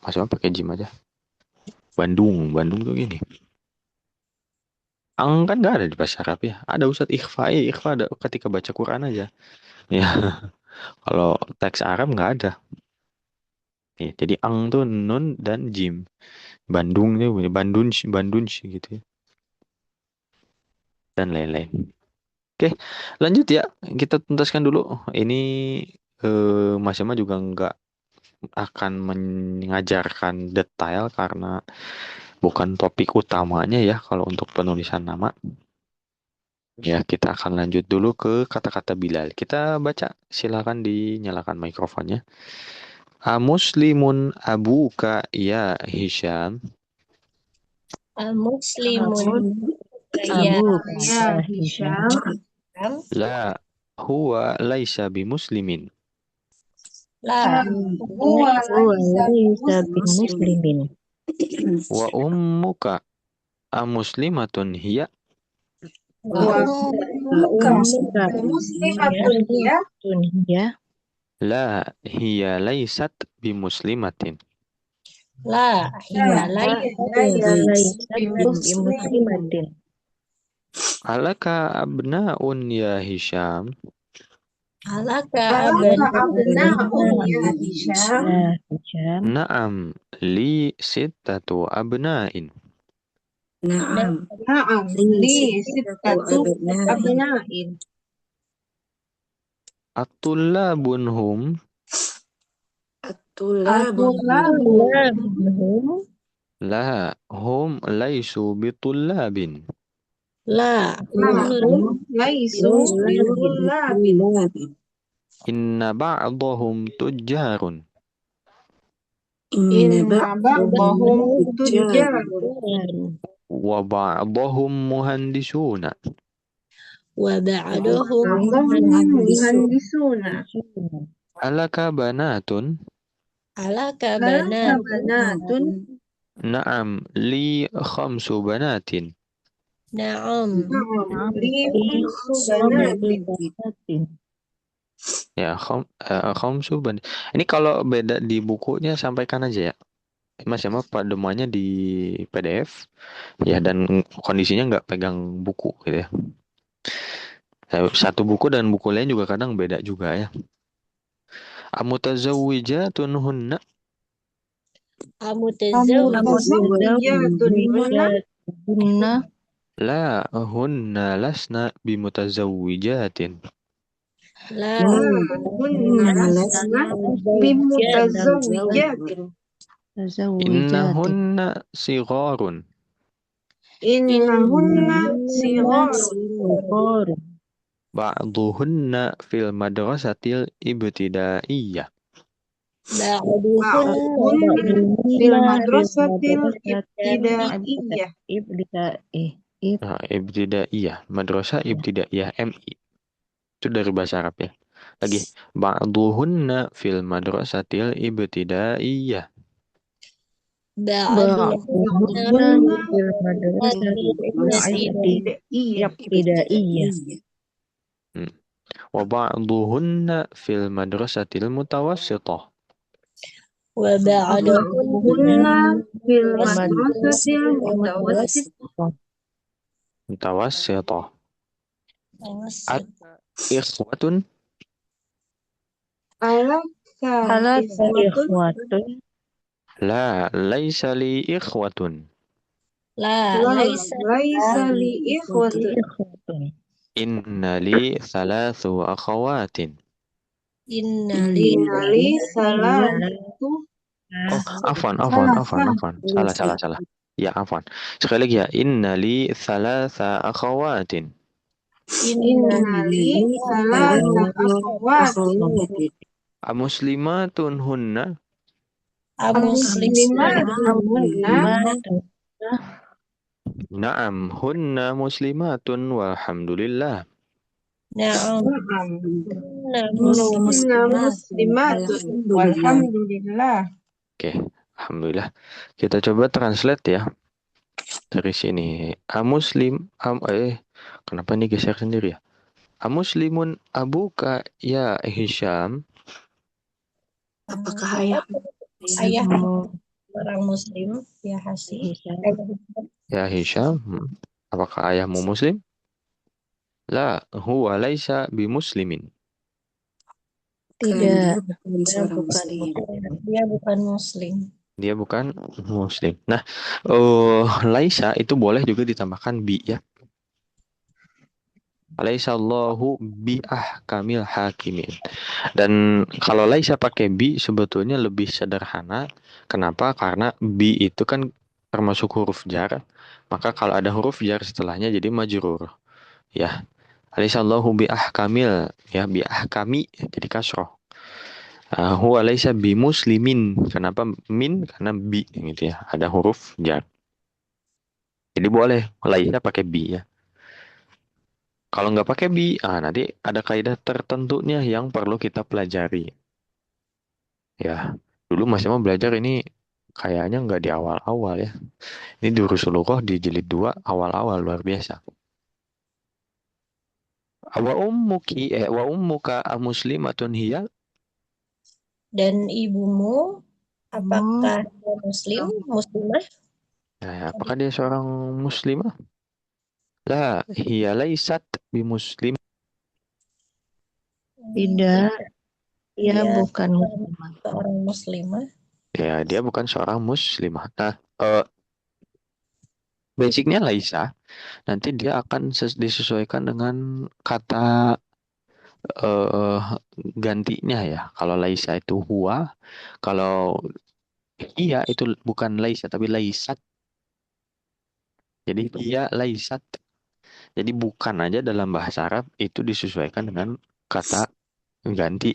maksudnya pakai gym aja. Bandung tuh gini. Ang kan nggak ada di bahasa Arab ya. Ada Ustadz ikhfa ya, ikhfa ada ketika baca Quran aja. Ya, kalau teks Arab nggak ada. Ya, jadi ang tuh nun dan jim. Bandung tuh Bandung gitu ya. Dan lain-lain. Oke, lanjut ya. Kita tuntaskan dulu. Ini Mas Yama juga nggak akan mengajarkan detail karena bukan topik utamanya ya kalau untuk penulisan nama. Ya, kita akan lanjut dulu ke kata-kata Bilal. Kita baca, silakan dinyalakan mikrofonnya. Muslimun abuka ya Hisham. Muslimun ya Abu ya Hisham. Hisham. La huwa laisa bimuslimin. La Huwa huwa laisa laisa bimuslim. bimuslimin. Wa ummuka Amuslimatun hiya? Wa Apakah muslimatun hiya? Ya. La, hiya laysat bimuslimatin. La, hiya La laysat bimuslimatin. bimuslimatin. Alaka abnaun ya Hisham? Alaka Alaka abna'un abna'un ya Hisham? ya Hisham. Na'am, li sittatu abna'in. Naam. Na'am, li Sittatu sittatu abna'in. abna'in. At-tullabun hum? At-tullabu At-tullabu Minhum La, hum laysu bitullabin. la lahum laisu bitullabin. bitullabin. Inna ba'dahum tujjarun. Inna Inna ba'dahum ba'dahum tujjarun. tujjarun. Wa ba'dahum muhandisuna. wa ba'dahum Ba'dahum muhandisuna. Alaka banatun? alaka Alaka banatun. banatun. Na'am, li khamsu banatin. Na'am. Na'am, li khamsu Banatin. banatin. Ya, khamsu banat. Ini kalau beda di bukunya sampaikan aja ya. Mas Yama pademannya di PDF ya, dan kondisinya nggak pegang buku gitu ya. Satu buku dan buku lain juga kadang beda juga ya. Amutazawwijatun hunna? Amutazawwijatun hunna? Hunna La, hunna lasna bimutazawwijatin. la Hunna lasna bimutazawwijatin. Innahunna sigharun. Innahunna sigar. Sigharun. Ba'duhunna fil madrasatil ibtidaiyah. Ba'duhunna fil madrasatil ibtidaiyah. Nah, ibtidaiyah, madrasah ibtidaiyah MI. Itu dari bahasa Arab ya. Lagi, ba'duhunna fil madrasatil ibtidaiyah. Ba'duhunna Ba'duhunna fil madrasati ibtidaiyah. ibtidaiyah. Hmm. Wa ba'duhunna fil madrasatil mutawassithah. Wa ba'duhunna Ba'duhunna fil madrasati madrasatil mutawassithah. Mutawassithah. At ikhwatun? Alaka Halaka ikhwatun. ikhwatun. La, laisa li ikhwatun. La La laisa laisa li ikhwatun. ikhwatun. Inna li thalathu akhawatin. Innali Innali salatu Oh, salah. Salah. Ya, afwan. Sekali lagi ya. Inna li thalatha akhawatin. Innali salata akhwatin. Akhawatin. Amuslimatun hunna? Muslimatun hunna. Naam, hunna muslimatun walhamdulillah. Na'am. Hunna muslimatun. Walhamdulillah. Oke, alhamdulillah. Kita coba translate ya dari sini. Kenapa ini geser sendiri ya? Amuslimun abuka ya Hisham? Apakah ayahmu Orang Muslim ya Hasi. Ya Hisham, apakah ayahmu muslim? La, huwa laisa bimuslimin. Tidak. bukan seorang muslim? Dia bukan Muslim. Dia bukan muslim. Nah, laisa itu boleh juga ditambahkan bi ya. Alaihissallahu biahkamil hakimin. Dan kalau laisa pakai bi sebetulnya lebih sederhana. Kenapa? Karena bi itu kan termasuk huruf jar. Maka kalau ada huruf jar setelahnya jadi majrur. Ya. Alaihissallahu biahkamil, ya, biahkami jadi kasroh. Huwa laisa bimuslimin. Kenapa min? Karena bi gitu ya. Ada huruf jar. Jadi boleh laisa pakai bi ya. Kalau nggak pakai bi, nanti ada kaidah tertentunya yang perlu kita pelajari. Ya, dulu Mas Emma belajar ini Kayaknya nggak di awal-awal ya. Ini di Rasulullah di jilid 2 awal-awal luar biasa. Wa ummuka muslimatun hiya? Dan ibumu apakah dia muslim, muslimah? Nah, apakah dia seorang muslimah? La, hiya laisat bimuslim. Tidak, ia Dia bukan muslimah. seorang muslimah. Ya, dia bukan seorang muslimah. Nah, basicnya laisa. Nanti dia akan disesuaikan dengan kata eh gantinya ya. Kalau laisa itu huwa, kalau iya itu bukan laisa tapi laisat. Jadi iya laisat. Jadi bukan aja dalam bahasa Arab itu disesuaikan dengan kata ganti.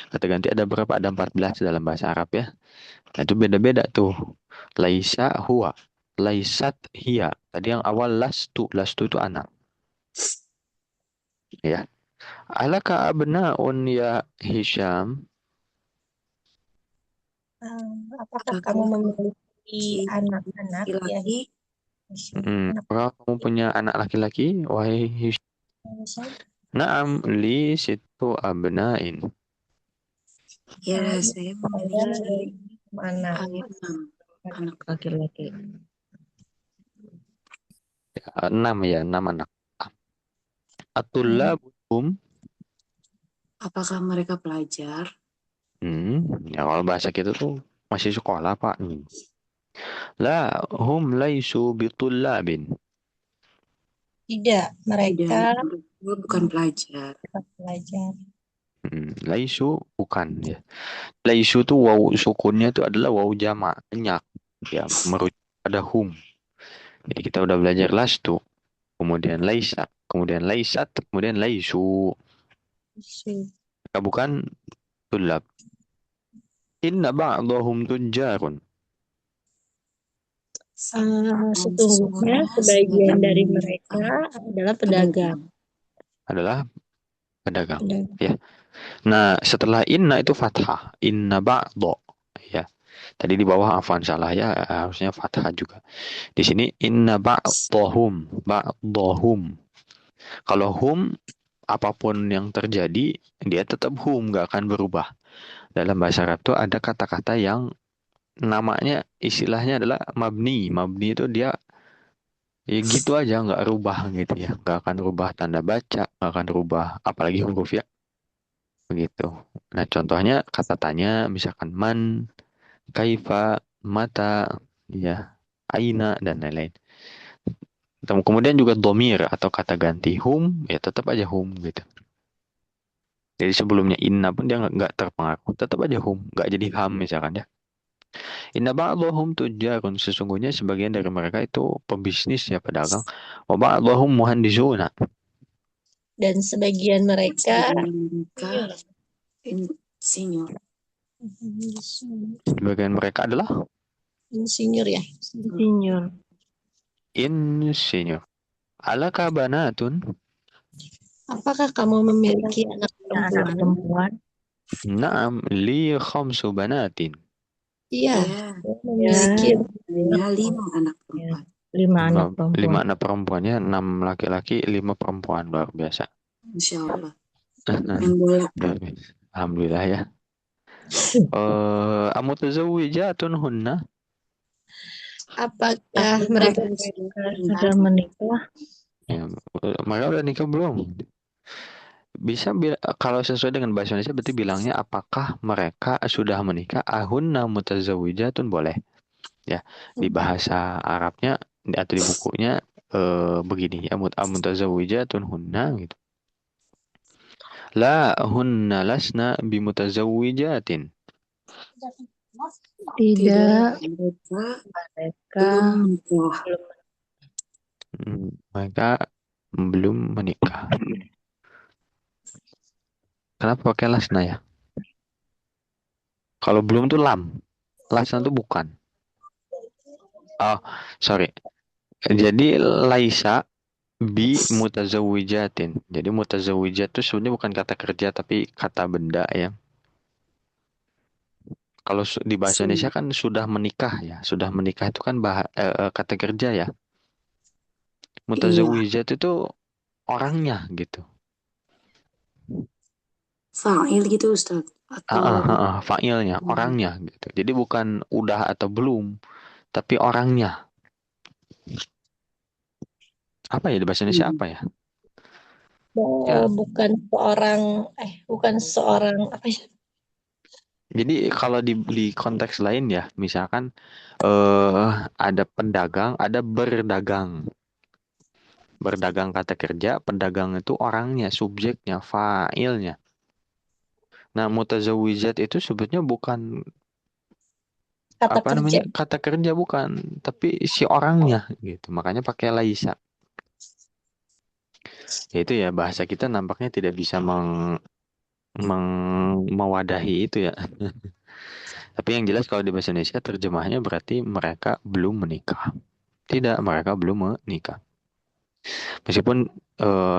Kata ganti ada berapa? Ada 14 dalam bahasa Arab ya. Nah, itu beda-beda tuh. Laisa huwa, laisat hiya. Tadi yang awal lastu itu anak ya. Alaka abnaun ya Hisham? Apakah Apakah kamu memiliki si anak-anak ya? laki-laki? Apakah kamu punya anak laki-laki? Wahai Hisham. Hisham? Naam li situ abnain. Ya, saya Saya memiliki anak. anak Laki-laki. 6 ya, 6 anak. Atullabum. Apakah mereka pelajar? Ya kalau bahasa kita tuh masih sekolah, Pak. La hum laisu bitullabin. Tidak, mereka Tidak, mereka bukan pelajar. pelajar. Laisu bukan ya. Laisu tuh waw sukunnya tuh adalah waw jamak banyak ya merujuk pada hum. Jadi kita udah belajar lastu, kemudian laisa, kemudian laisat, kemudian laisu. Mereka bukan tulab. Inna ba'dahum tujjarun. Sesungguhnya sebagian dari mereka adalah pedagang. Adalah pedagang. Pedagang. Ya. Nah, setelah inna itu fathah. Inna ba'do. Ya. Tadi di bawah afwan salah ya, harusnya fathah juga. Di sini inna ba'dahum, ba'dahum. Kalau hum apapun yang terjadi dia tetap hum, nggak akan berubah. Dalam bahasa Arab tuh ada kata-kata yang namanya istilahnya adalah mabni. Mabni itu dia ya gitu aja nggak rubah gitu ya, nggak akan rubah tanda baca, nggak akan rubah apalagi huruf ya begitu. Nah contohnya kata tanya misalkan man, kaifa, mata, ya, aina dan lain-lain. Kemudian juga domir atau kata ganti hum ya tetap aja hum gitu. Jadi sebelumnya inna pun dia nggak terpengaruh, tetap aja hum, nggak jadi ham misalkan ya. Inna ba'dahum tujjarun, sesungguhnya sebagian dari mereka itu pebisnis ya pedagang. Wa ba'dahum muhandisuna, Dan sebagian mereka Mereka insinyur. sebagian mereka adalah insinyur ya. Insinyur. insinyur. Alaka banatun? Apakah kamu memiliki anak Anak perempuan? perempuan. Na'am li khamsu banatin. Iya, Ya, memiliki punya 5 anak perempuan. 5 anak Lima perempuan. anak perempuannya, 6 laki-laki, 5 perempuan, luar biasa. Insya Allah. Yang bolak. Alhamdulillah ya. Amutazawwijatun hunna? apakah mereka Sudah menikah? Ya, mereka udah nikah belum? Bisa kalau sesuai dengan bahasa Indonesia berarti bilangnya apakah mereka sudah menikah? Ahunna mutazawwijatun boleh. Ya, di bahasa Arabnya atau di bukunya begini ya mutazawwijatun hunna gitu. La hunna lasna bimutazawwijatin. Tidak, Mereka mereka belum menikah. Mereka belum menikah. Kenapa pakai lasna ya? Kalau belum tuh lam. Lasna tuh bukan. Oh, sorry. Jadi laisa bi mutazawwijatin. Jadi mutazawwijat itu sebenarnya bukan kata kerja tapi kata benda ya. Kalau di bahasa Indonesia Su- kan sudah menikah ya. Sudah menikah itu kan kata kerja ya. Iya, Mutazawijat itu orangnya gitu. fa'il gitu Ustadz. Atau Fa'ilnya, orangnya gitu. Jadi bukan udah atau belum, tapi orangnya. Apa ya di bahasa Indonesia hmm, apa ya? Ya, bukan seorang apa ya? jadi kalau di konteks lain ya, misalkan ada pedagang, ada berdagang. Berdagang kata kerja, pedagang itu orangnya, subjeknya, fa'ilnya. Nah, mutazawijat itu sebetulnya bukan Kata apa kerja. namanya kata kerja bukan, tapi si orangnya gitu. Makanya pakai laisa. Ya itu ya bahasa kita nampaknya tidak bisa mewadahi itu ya. Tapi yang jelas kalau di bahasa Indonesia terjemahnya berarti mereka belum menikah. Tidak, mereka belum menikah. Meskipun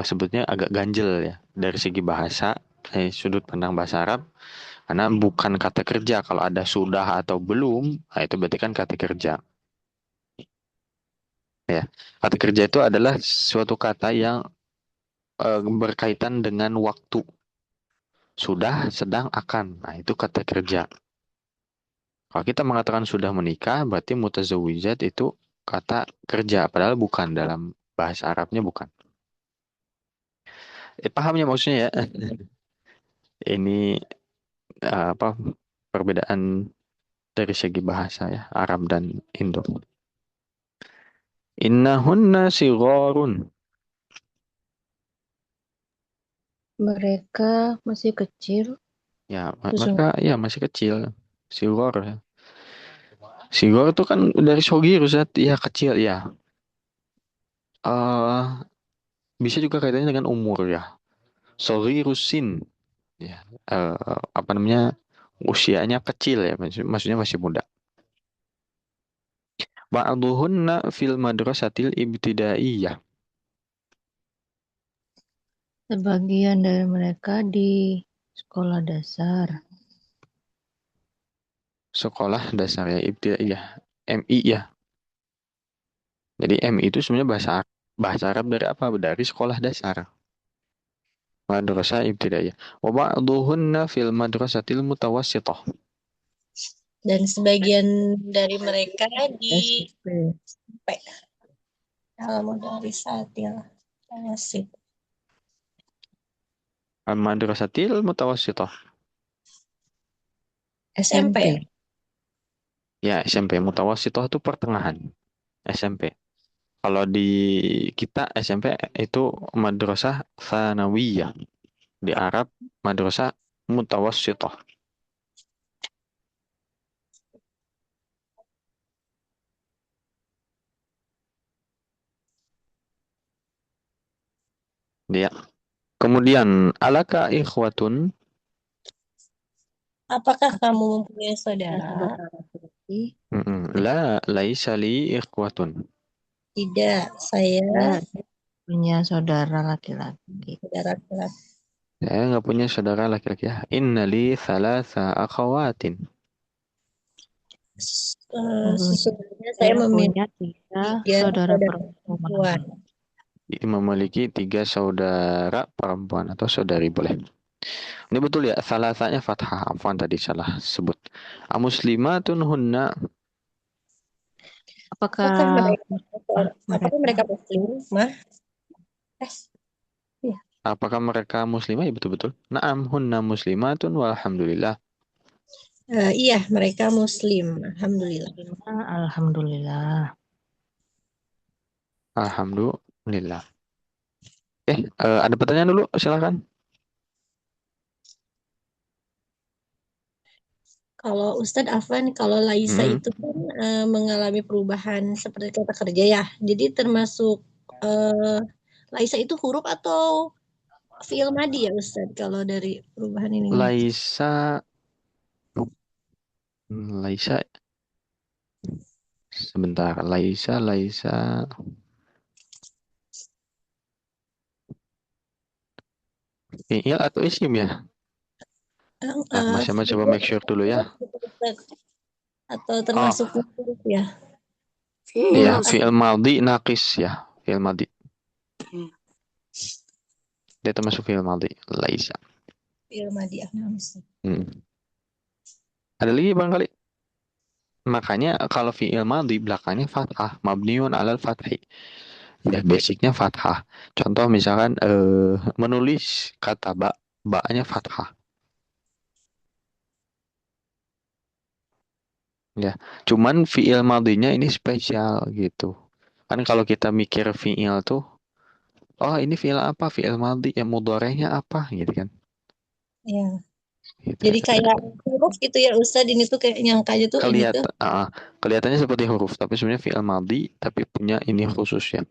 sebetulnya agak ganjel ya dari segi bahasa, sudut pandang bahasa Arab, karena bukan kata kerja. Kalau ada sudah atau belum, nah itu berarti kan kata kerja. Ya, kata kerja itu adalah suatu kata yang berkaitan dengan waktu. Sudah, sedang, akan. Nah, itu kata kerja. Kalau kita mengatakan sudah menikah, berarti mutazawijat itu kata kerja, padahal bukan dalam bahasa Arabnya bukan. Pahamnya maksudnya ya. Ini apa perbedaan dari segi bahasa ya, Arab dan Indo. Innahunna sigharun. Mereka masih kecil. Ya, mereka Sesungguhnya ya masih kecil. Sighar ya. Sighar itu kan dari sogir, Ustaz. Ya kecil ya. eh Bisa juga kaitannya dengan umur ya. Soghirusin ya. Apa namanya? Usianya kecil ya, maksudnya masih muda. Ba'duhunna fil madrasatil ibtidaiyah. sebagian dari mereka di sekolah dasar. Sekolah dasar ya, ibtidaiyah. MI ya. Jadi MI itu sebenarnya bahasa Arab dari apa? Dari sekolah dasar. Madrasah ibtidaiyah. Wa ba'duhunna fil madrasatil mutawassithah. Dan sebagian dari mereka di SMP. apa ya, dalam dari satil nasib Madrasatil mutawassithah. SMP ya. SMP. Ya, SMP. Mutawassithah itu pertengahan. SMP. Kalau di kita SMP itu madrasah tsanawiyah. Di Arab madrasah mutawassithah. Dia. Kemudian alaka ikhwatun. Apakah kamu mempunyai Ada saudara? saudara laki-laki. La laisa li ikhwatun. Tidak, saya Saya punya saudara laki-laki. saudara kelas. Saya nggak punya saudara laki-laki ya. Inna li thalatha akhawatin. Sesungguhnya Sesungguhnya saya saya memiliki punya 3 tiga saudara saudara perempuan. perempuan. Memiliki 3 saudara perempuan atau saudari boleh. Ini betul ya, thalathanya fathah. Afwan tadi salah sebut. Amuslimatun hunna. Apakah Apakah mereka apakah mereka mereka muslim? Mah? Eh, iya. Apakah mereka muslimah? Ya betul-betul. Naam hunna muslimatun walhamdulillah. Iya, mereka muslim. Alhamdulillah. Alhamdulillah. Alhamdulillah. Ada pertanyaan dulu, silakan. Kalau Ustadz Afwan, kalau Laisa Hmm. itu kan mengalami perubahan seperti kata kerja ya. Jadi termasuk eh, Laisa itu huruf atau fiil madi ya Ustadz kalau dari perubahan ininya. Laisa, Laisa, sebentar. Laisa. Fi'il atau isim ya? Nah, Mas Emma coba make sure dulu ya. Atau termasuk huruf ya? Iya, Ustaz. fi'il madhi naqis ya. Fi'il madhi. Iya. Dia termasuk fi'il madhi. Laisa. Fi'il madhi. Ada lagi barangkali? Makanya kalau fi'il madhi belakangnya fathah. Mabniun alal fathi. Ya, basicnya fathah. Contoh misalkan menulis kata ba. Ba-nya fathah. Ya, cuman fi'il madhinya ini spesial gitu. Kan kalau kita mikir fi'il tuh, oh ini fi'il apa? Fi'il madhi, ya mudhari'nya apa gitu kan. Ya. Gitu. Jadi kayak huruf gitu ya Ustaz, ini tuh kayak nyangkanya tuh ini tuh. Kelihatannya seperti huruf, tapi sebenarnya fi'il madhi tapi punya ini khusus ya.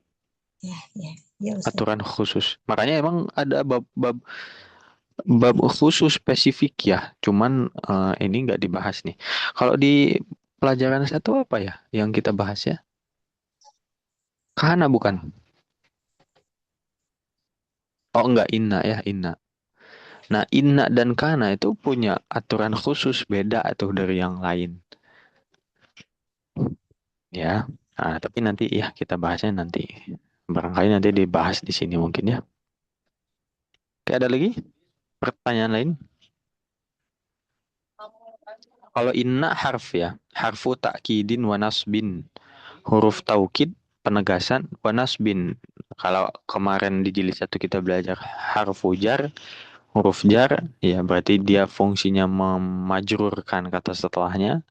Ya Ustaz. Aturan khusus. Makanya emang ada bab khusus spesifik ya. Cuman ini nggak dibahas nih. Kalau di pelajaran satu apa ya yang kita bahas ya? Kana bukan? Oh enggak, inna ya, inna. Nah, inna dan kana itu punya aturan khusus beda atau dari yang lain. Ya. Nah, tapi nanti ya kita bahasnya nanti. Barangkali nanti dibahas di sini mungkin ya. Oke, ada lagi pertanyaan lain? Kalau inna harf ya, harfu ta'kidin wa nasbin. Huruf taukid penegasan wa nasbin. Kalau kemarin di jilid 1 kita belajar harfu jar, huruf jar, ya berarti dia fungsinya memajrurkan kata setelahnya.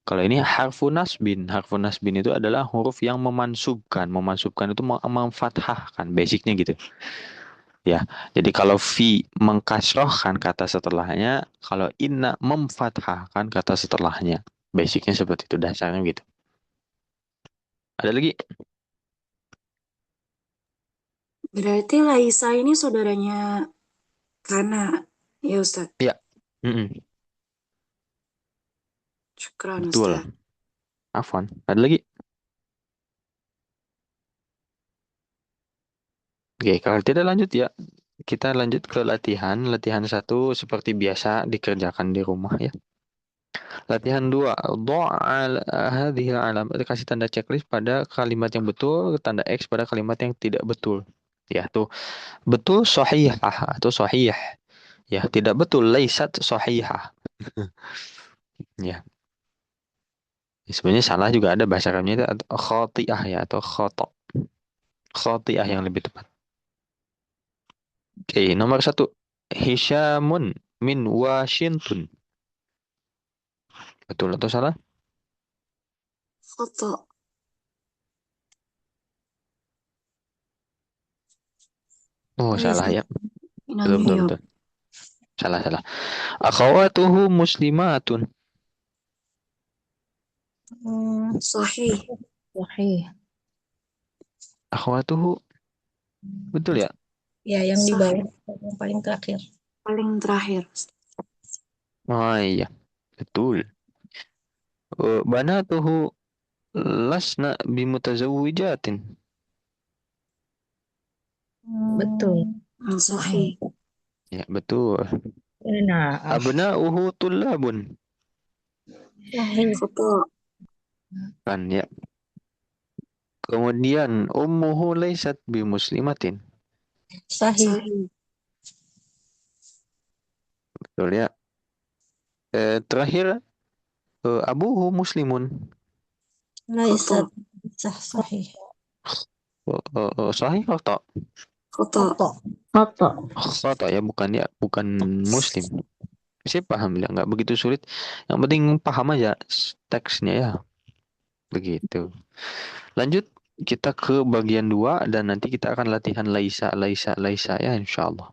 Kalau ini harfu nasbin. Harfu nasbin itu adalah huruf yang memansubkan. Memansubkan itu memfathahkan. Basicnya gitu. Ya, jadi kalau fi mengkasrohkan kata setelahnya, kalau inna memfathahkan kata setelahnya. Basicnya seperti itu, dasarnya gitu. Ada lagi? Berarti Laisa ini saudaranya Kana, ya Ustaz? Ya. Syukran Betul. Ustaz. Afwan. Ada lagi? Oke, kalau tidak lanjut ya. Kita lanjut ke latihan. Latihan 1 seperti biasa dikerjakan di rumah ya. Latihan 2. Do'al hadhil alam. Kasih tanda checklist pada kalimat yang betul, tanda X pada kalimat yang tidak betul. Ya, tuh. Betul sahihah atau sahih. Ya, tidak betul laisat sahihah. Ya. Sebenarnya salah juga ada bahasa Arabnya itu khati'ah ya atau khoto. Khati'ah yang lebih tepat. Oke, nomor 1. Hisyamun min Washington. Betul atau salah? Foto. Oh, salah ya. New Betul, York. betul. Salah. Akhawatuhu muslimatun. Sahih. Akhawatuhu. Betul ya? Ya, yang di bawah, yang paling terakhir. Paling terakhir. Oh iya, betul. Banatuhu lasna bimutazawwijatin. Betul. Sahih. Ya, betul. Nah, Abna'uhu tullabun. Foto. Kan ya. Kemudian ummuhu laysat bimuslimatin. sahih. Betul ya. Terakhir abuhu muslimun. Laisat sahih. Sahih atau Foto. khata ya, bukan muslim. Saya paham ya, nggak begitu sulit. Yang penting paham aja teksnya ya. Begitu. Lanjut kita ke bagian 2 dan nanti kita akan latihan laisa ya insyaallah.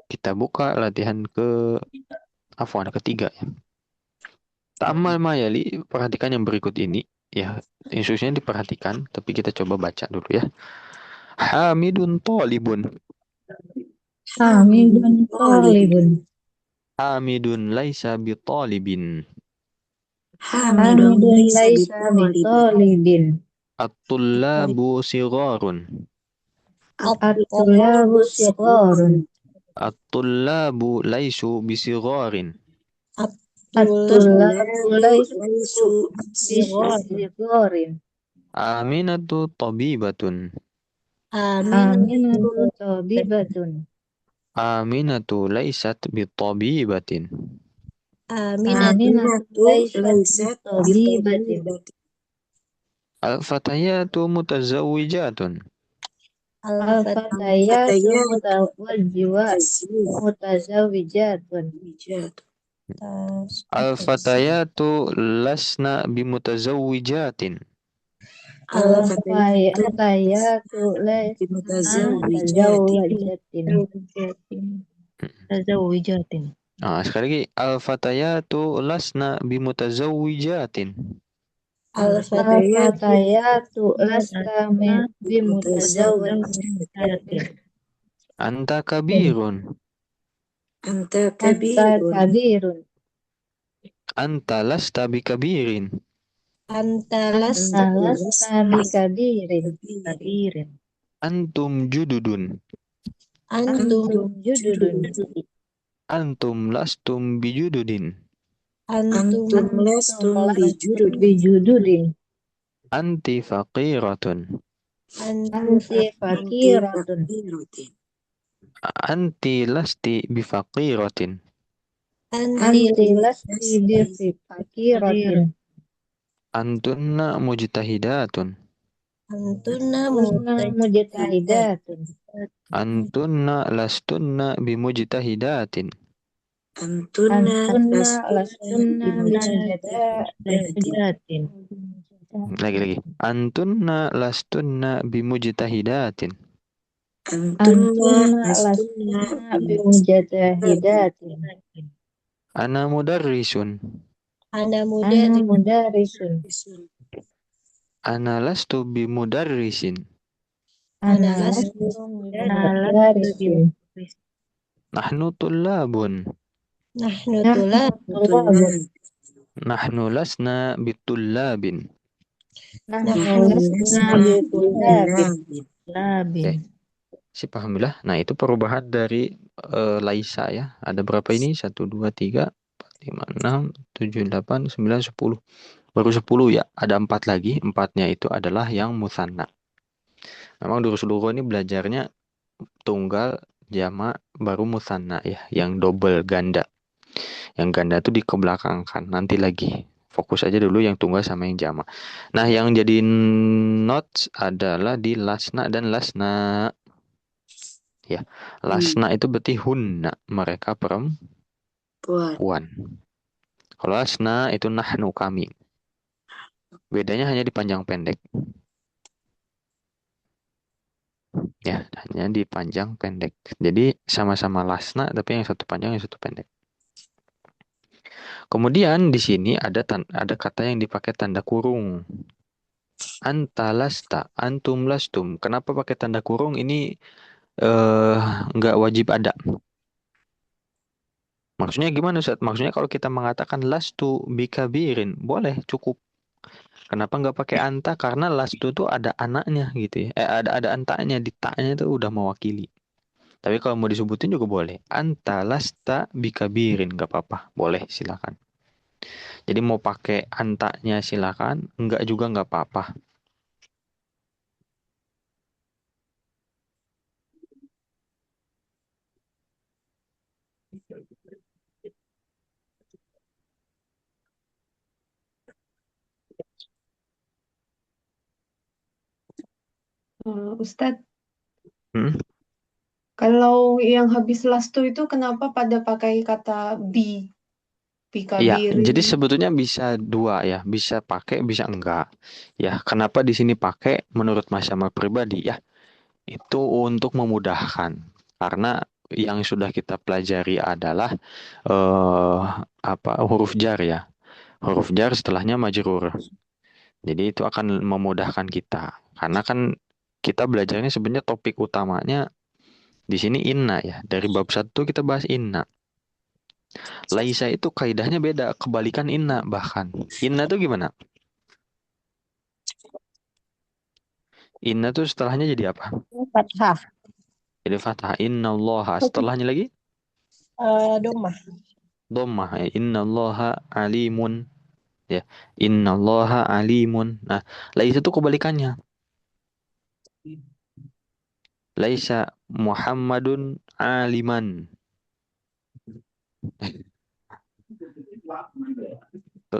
Kita buka latihan ketiga ya. Ta'ammal mayali, perhatikan yang berikut ini ya. Instruksinya diperhatikan, tapi kita coba baca dulu ya. Hamidun talibun. Hamidun laisa bitalibin. Hamidun laisa bitalibin. At-tullabu sigharun. At-tullabu sigharun. At-tullabu laisu bisigharin. At-tullabu At-tullabu laysu laisu bisigharin. Aminatu tabibatun. Aminatu tabibatun. Aminatu laisat bitabibatin. Aminatu Aminatu Aminatu laysat laysat bitabibatin. bitabibatin. Al-fatayatu mutazawwijatun. Al-fatayatu Fatayatu mutazawwijatun. Al-fatayatu lasna bimutazawwijatin. Al-fatayatu Al-fatayatu laysat bimutazawwijatin. mutazawwijatin. Sekali lagi. Al-fatayatu lasna bimutazawwijatin. Al-fatayatu lasta bimutazawwijatin. bimutazawwijatin. Anta kabirun. Anta Anta kabirun. kabirun. Anta lasta bikabirin. Anta Anta lasta Lasta bikabirin. kabirin. Antum jududun. antum Antum jududun. Antum lastum bijududin. antum Antum lastum bijudud. Bijududin. Anti faqiratun. antum Anti Anti fakiratun. fakiratin. Anti lasti bifaqiratin. anti Anti lasti bifakiratin. Antunna mujtahidatun. antuna Kunna mujtahidatun. Antunna lastunna bimujtahidatin. Antunna Antunna lastunna lastunna bimujtahidatin. Lagi. Antunna lastunna bimujtahidatin. Antunna Antunna lastunna lastunna bimujtahidatin. Ana mudarrisun. ana muda Ana mudarisun. Ana lastu bimudarrisin. Ana Ana lastu lastu mudarisin. Nahnu tullabun. nahnu Nahnu tulab tulabun. Nahnu lasna bitullabin. Nahnu Nahnu lasna bitulabin. Oke. Sip, alhamdulillah. Nah, itu perubahan dari Laisa ya. Ada berapa ini? 1, 2, 3, 4, 5, 6, 7, 8, 9, 10. Baru 10 ya. Ada 4 lagi. 4-nya itu adalah yang musanna. Memang dulu ini belajarnya tunggal, jamak, baru musanna ya. Yang double, ganda. Yang ganda itu dikebelakangkan. Nanti lagi. Fokus aja dulu yang tunggal sama yang jamak. Nah, yang jadi notes adalah di lasna dan lasna. Ya, lasna itu berarti hunna, mereka perempuan. Kalau lasna itu nahnu, kami. Bedanya hanya di panjang pendek. Ya, hanya di panjang pendek. Jadi sama-sama lasna tapi yang satu panjang yang satu pendek. Kemudian di sini ada kata yang dipakai tanda kurung. Anta lasta, antum lastum. Kenapa pakai tanda kurung? Ini nggak wajib ada. Maksudnya gimana, Ustaz? Maksudnya kalau kita mengatakan lastu bikabirin, boleh, cukup. Kenapa nggak pakai anta? Karena lastu tuh ada anaknya gitu ya. Ada antanya, di taknya tuh udah mewakili. Tapi kalau mau disebutin juga boleh. Anta lasta bikabirin, nggak apa-apa. Boleh, silakan. Jadi mau pakai antanya silakan, nggak juga nggak apa-apa. Ustadz, Hmm? kalau yang habis lastu itu kenapa pada pakai kata bi? Ya, Bikabiri. jadi sebetulnya bisa dua ya, bisa pakai, bisa enggak. Ya, kenapa di sini pakai? Menurut Mas Syamil pribadi ya, itu untuk memudahkan. Karena yang sudah kita pelajari adalah huruf jar ya. Huruf jar setelahnya majrur. Jadi itu akan memudahkan kita. Karena kan kita belajarnya sebenarnya topik utamanya di sini inna ya. Dari bab 1 kita bahas inna. Laisa itu kaidahnya beda, kebalikan inna bahkan. Inna tuh gimana? Inna tuh setelahnya jadi apa? Fathah. Jadi fathah. Innallaha. Setelahnya lagi Domah. dhammah. Ya. Innallaha alimun. Ya. Innallaha alimun. Nah, laisa itu kebalikannya. Laisa Muhammadun aliman.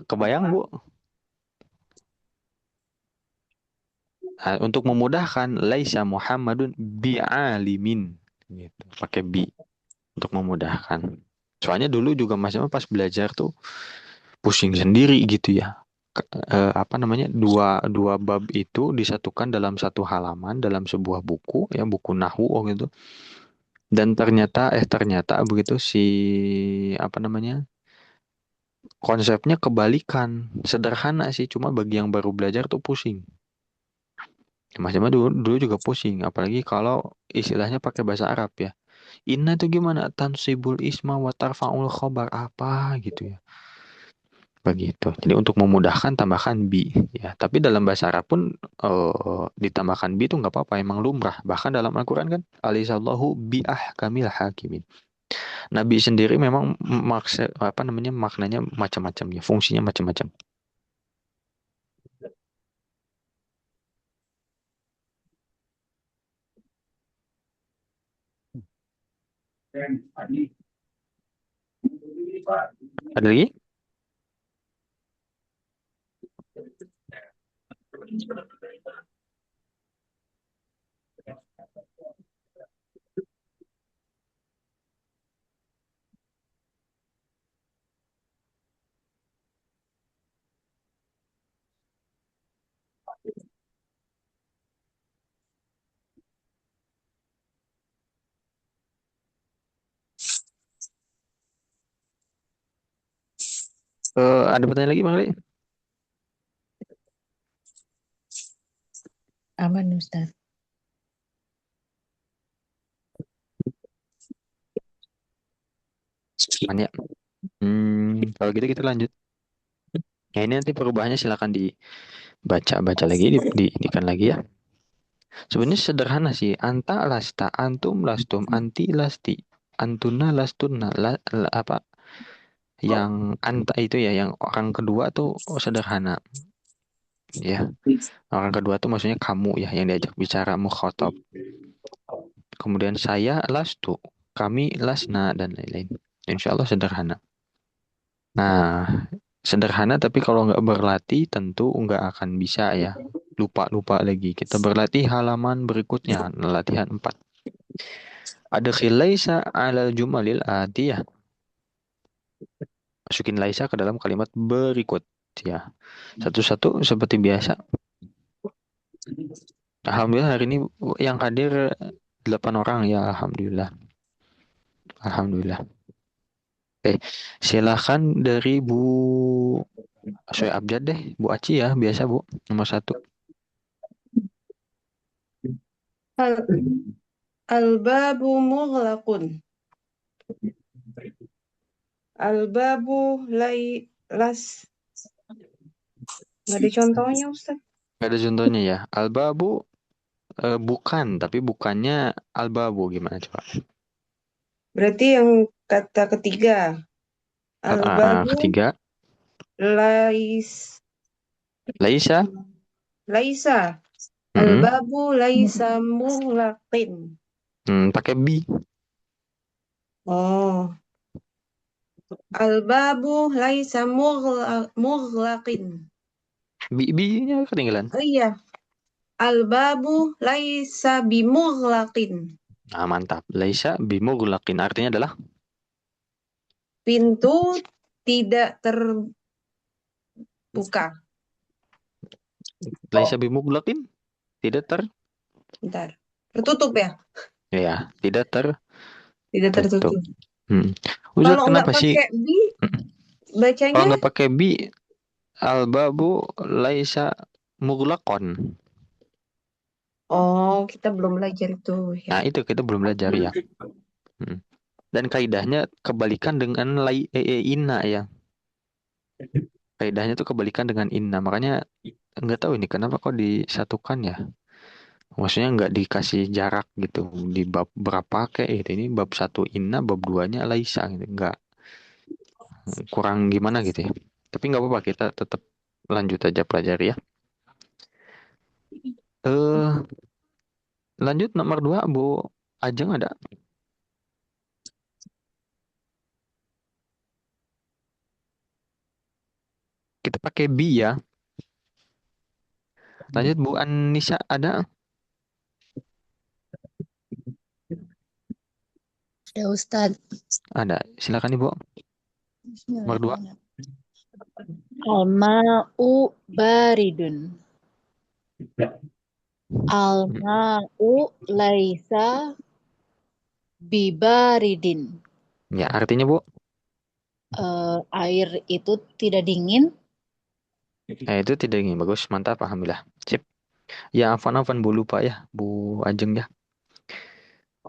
Kebayang, Bu? Nah, untuk memudahkan laisa Muhammadun bi'alimin gitu. Pakai bi untuk memudahkan. Soalnya dulu juga Mas Jamal pas belajar tuh pusing sendiri gitu ya. Apa namanya? Dua bab itu disatukan dalam satu halaman dalam sebuah buku ya, buku nahwu gitu. Dan ternyata begitu si apa namanya? Konsepnya kebalikan. Sederhana sih, cuma bagi yang baru belajar tuh pusing. Mas Jamal dulu juga pusing, apalagi kalau istilahnya pakai bahasa Arab ya. Inna itu gimana? Tansibul isma wa tarfa'ul khobar apa gitu ya. Begitu. Jadi untuk memudahkan tambahkan bi ya. Tapi dalam bahasa Arab pun ditambahkan bi itu nggak apa-apa, emang lumrah. Bahkan dalam Al-Qur'an kan alisallahu bi ahkamil hakimin. Nabi sendiri memang maksud apa namanya maknanya macam-macam ya, fungsinya macam-macam. Ada lagi? Ada pertanyaan lagi Bang Ali? Aman, Ustaz. Aman ya. Kalau gitu kita lanjut. Ya ini nanti perubahannya silakan dibaca lagi, diindikan lagi ya. Sebenarnya sederhana sih. Anta lasta, antum lastum, anti lasti, antuna lastunna, apa yang anta itu ya, yang orang kedua tuh sederhana ya. Orang kedua tuh maksudnya kamu ya, yang diajak bicara mukhatab. Kemudian saya lastu, kami lasna dan lain-lain. Insya Allah sederhana. Nah, sederhana tapi kalau nggak berlatih tentu nggak akan bisa ya. Lupa-lupa lagi. Kita berlatih halaman berikutnya, latihan 4. Ada khilaisa alal jumalil atiyah. Masukin laisa ke dalam kalimat berikut ya. Satu-satu seperti biasa. Alhamdulillah hari ini yang hadir 8 orang ya, alhamdulillah. Alhamdulillah. Oke, silakan dari Bu Soe Abjad deh, Bu Aci ya, biasa Bu, nomor 1. Al- Al-babu mughlaqun. Al-babu las. Nggak ada contohnya, Ustaz. Gak ada contohnya ya. Albabu bukan, tapi bukannya albabu gimana coba? Berarti yang kata ketiga. Al-babu Ketiga, lais. Laisa. Laisa. Mm-mm. Al-babu laisa mughlaqin. Pakai bi. Oh. Al-babu laisa mughlaqin. Bi-nya ketinggalan. Oh iya. Al-babu laisa bimughlaqin. Nah, mantap. Laisa bimughlaqin artinya adalah Pintu tidak terbuka. laisa bimughlaqin tidak Bentar. Tertutup ya? ya, tidak Tidak tertutup. tertutup. Ustaz, Kalau nggak kenapa sih pakai bi, kalau bacanya nggak pakai bi albabu laisa mughlaqon? oh, kita belum belajar itu ya. Nah, itu kita belum belajar ya. Mm. Dan kaidahnya kebalikan dengan inna ya. Kaidahnya tuh kebalikan dengan inna. Makanya nggak tahu ini kenapa kok disatukan ya. Maksudnya nggak dikasih jarak gitu di bab berapa kayak gitu. Ini bab satu inna, bab duanya laisa gitu. Nggak kurang gimana gitu ya. Tapi nggak apa-apa, kita tetap lanjut aja pelajari ya. Eh lanjut nomor dua, Bu Ajeng ada. Kita pakai bi ya. Lanjut Bu Anissa ada. Ya Ustadz. Ada. Silakan Ibu. Nomor dua. Al-ma'u baridun. Al-ma'u laisa bibaridin. Ya, artinya Bu. Air itu tidak dingin. Itu tidak ingin. Bagus, mantap, alhamdulillah. Sip. Ya, afan Bu, lupa ya, Bu Ajeng ya.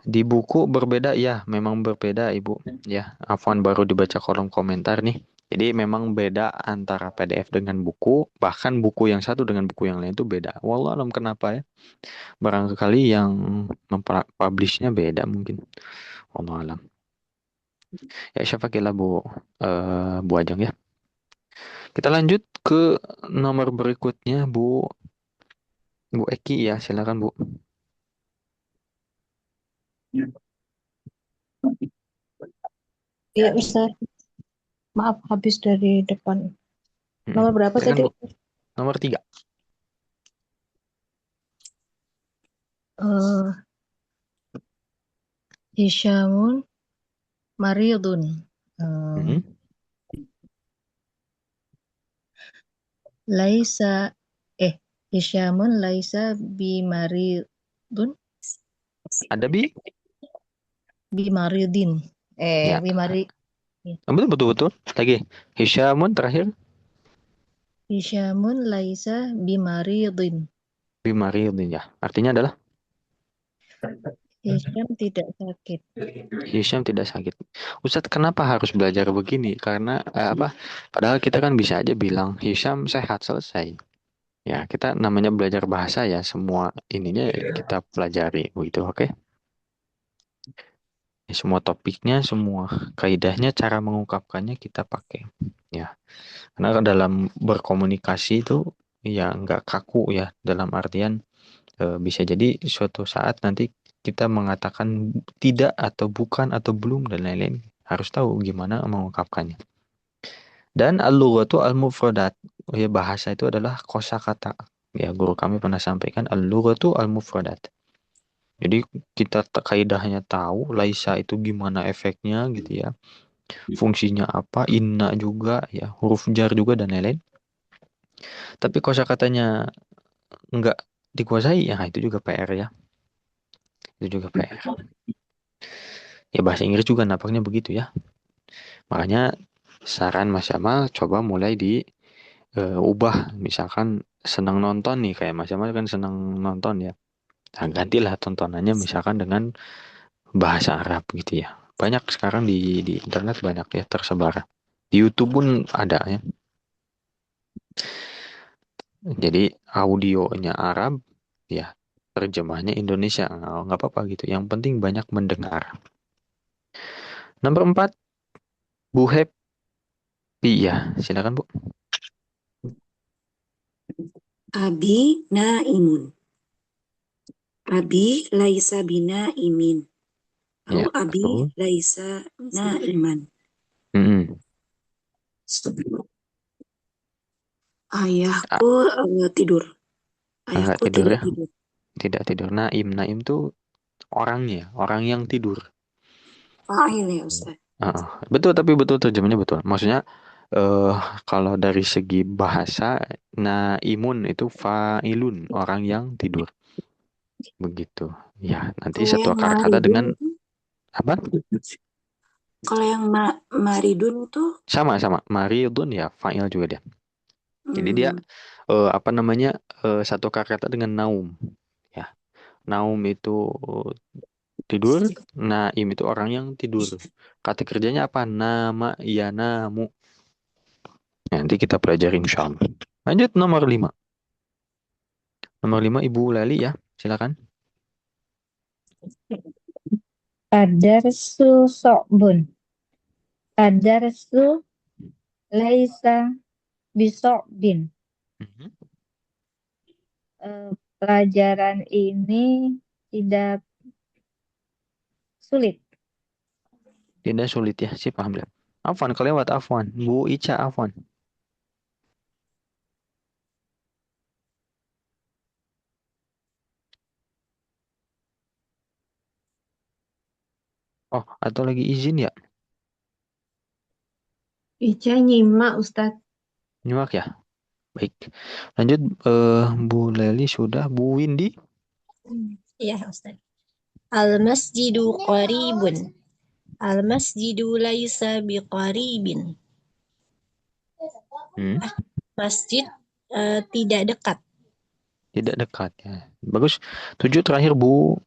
Di buku berbeda ya, memang berbeda Ibu. Ya, afwan baru dibaca kolom komentar nih. Jadi memang beda antara PDF dengan buku, bahkan buku yang satu dengan buku yang lain itu beda. Wallahualam kenapa ya? Barangkali yang mempublishnya beda mungkin. Wallahualam. Ya, syafakillah Bu Ajeng ya. Kita lanjut ke nomor berikutnya Bu Eki ya, silakan Bu. Iya Ustaz. Maaf habis dari depan. Nomor berapa Silakan tadi? Bu. Nomor 3. Eh, Hisyamun Maridun. Hmm. Laisa Hisyamun laisa bimaridun Ada Bi? bimaridin. Ya. Bimari Betul. Lagi. Hisyamun terakhir. Hisyamun laisa bimaridin. Bimaridin ya. Artinya adalah Hisyam tidak sakit. Hisham tidak sakit. Ustadz kenapa harus belajar begini? Karena apa? Padahal kita kan bisa aja bilang Hisham sehat, selesai. Ya, kita namanya belajar bahasa ya, semua ininya kita pelajari begitu, oke? Ya, semua topiknya, semua kaidahnya, cara mengungkapkannya kita pakai. Ya, karena dalam berkomunikasi itu ya nggak kaku ya, dalam artian bisa jadi suatu saat nanti kita mengatakan tidak atau bukan atau belum dan lain-lain. Harus tahu gimana mengungkapkannya. Dan al-lughatu al-mufradat. Ya, bahasa itu adalah kosakata. Ya, guru kami pernah sampaikan al-lughatu al-mufradat. Jadi kita kaidahnya tahu, laisa itu gimana efeknya gitu ya. Fungsinya apa, inna juga ya, huruf jar juga dan lain-lain. Tapi kosakatanya enggak dikuasai ya, itu juga PR ya. Itu juga PR. Ya bahasa Inggris juga nampaknya begitu ya. Makanya saran Mas Jamal coba mulai ubah. Misalkan senang nonton nih, kayak Mas Jamal kan senang nonton ya. Nah, gantilah tontonannya misalkan dengan bahasa Arab gitu ya. Banyak sekarang di internet banyak ya tersebar. Di YouTube pun ada ya. Jadi audionya Arab ya, terjemahnya Indonesia. Nggak apa-apa gitu. Yang penting banyak mendengar. Nomor 4, Bu Happy ya. Silakan Bu. Abi naimun. Abi laisa bina imin. Au Ya, abi betul. laisa naiman. Mm-mm. Ayahku tidur. Enggak Ayahku tidur tidak ya. tidur. Tidak tidur. Naim tuh orangnya, orang yang tidur. Fa'il ya Ustaz. Betul, tapi betul terjemahnya betul. Maksudnya eh kalau dari segi bahasa, naimun itu fa'ilun, orang yang tidur. Begitu. Ya, nanti Kalau satu yang akar kata maridun dengan itu, apa? kalau yang maridun itu, Sama. Maridun ya, fa'il juga dia. Jadi dia apa namanya? Satu akar kata dengan naum. Ya. Naum itu tidur, naim itu orang yang tidur. Kata kerjanya apa? Nama, ya namu. Nanti kita pelajari insya Allah. Lanjut nomor 5. Nomor 5 Ibu Lali ya. Silakan. Ad-darsu so'bun. Ad-darsu laisa biso'bin. Mhm. Pelajaran ini tidak sulit. Tidak sulit ya, sip, alhamdulillah. Afwan, kelewat Afwan. Bu Ica, Afwan. Oh, atau lagi izin ya? Ica nyimak Ustadz. Nyimak ya? Baik. Lanjut, Bu Leli sudah. Bu Windy? Iya, Ustaz. Al-masjidu qaribun. Al-masjidu laisa biqaribin. Hmm, Masjid tidak dekat. tidak dekat ya. Bagus. 7 terakhir Bu.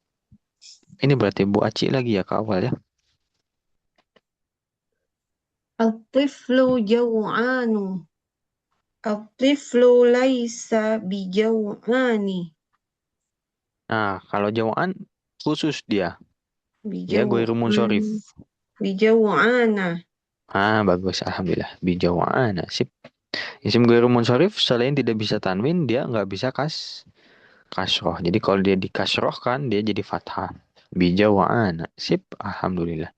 Ini berarti Bu Aci lagi ya ke awal ya. Al-tiflu jaw'anu. Al-tiflu laisa bijaw'ani. Nah, kalau jawaan khusus dia. Dia ghairu Bijaw'an. munsyarif. Bijaw'ana. Ah, bagus. Alhamdulillah. Bijawana. Sip. Isim ghairu munsyarif selain tidak bisa tanwin, dia nggak bisa kasroh. Jadi kalau dia dikasrohkan, dia jadi fathah. Bijawana. Sip. Alhamdulillah.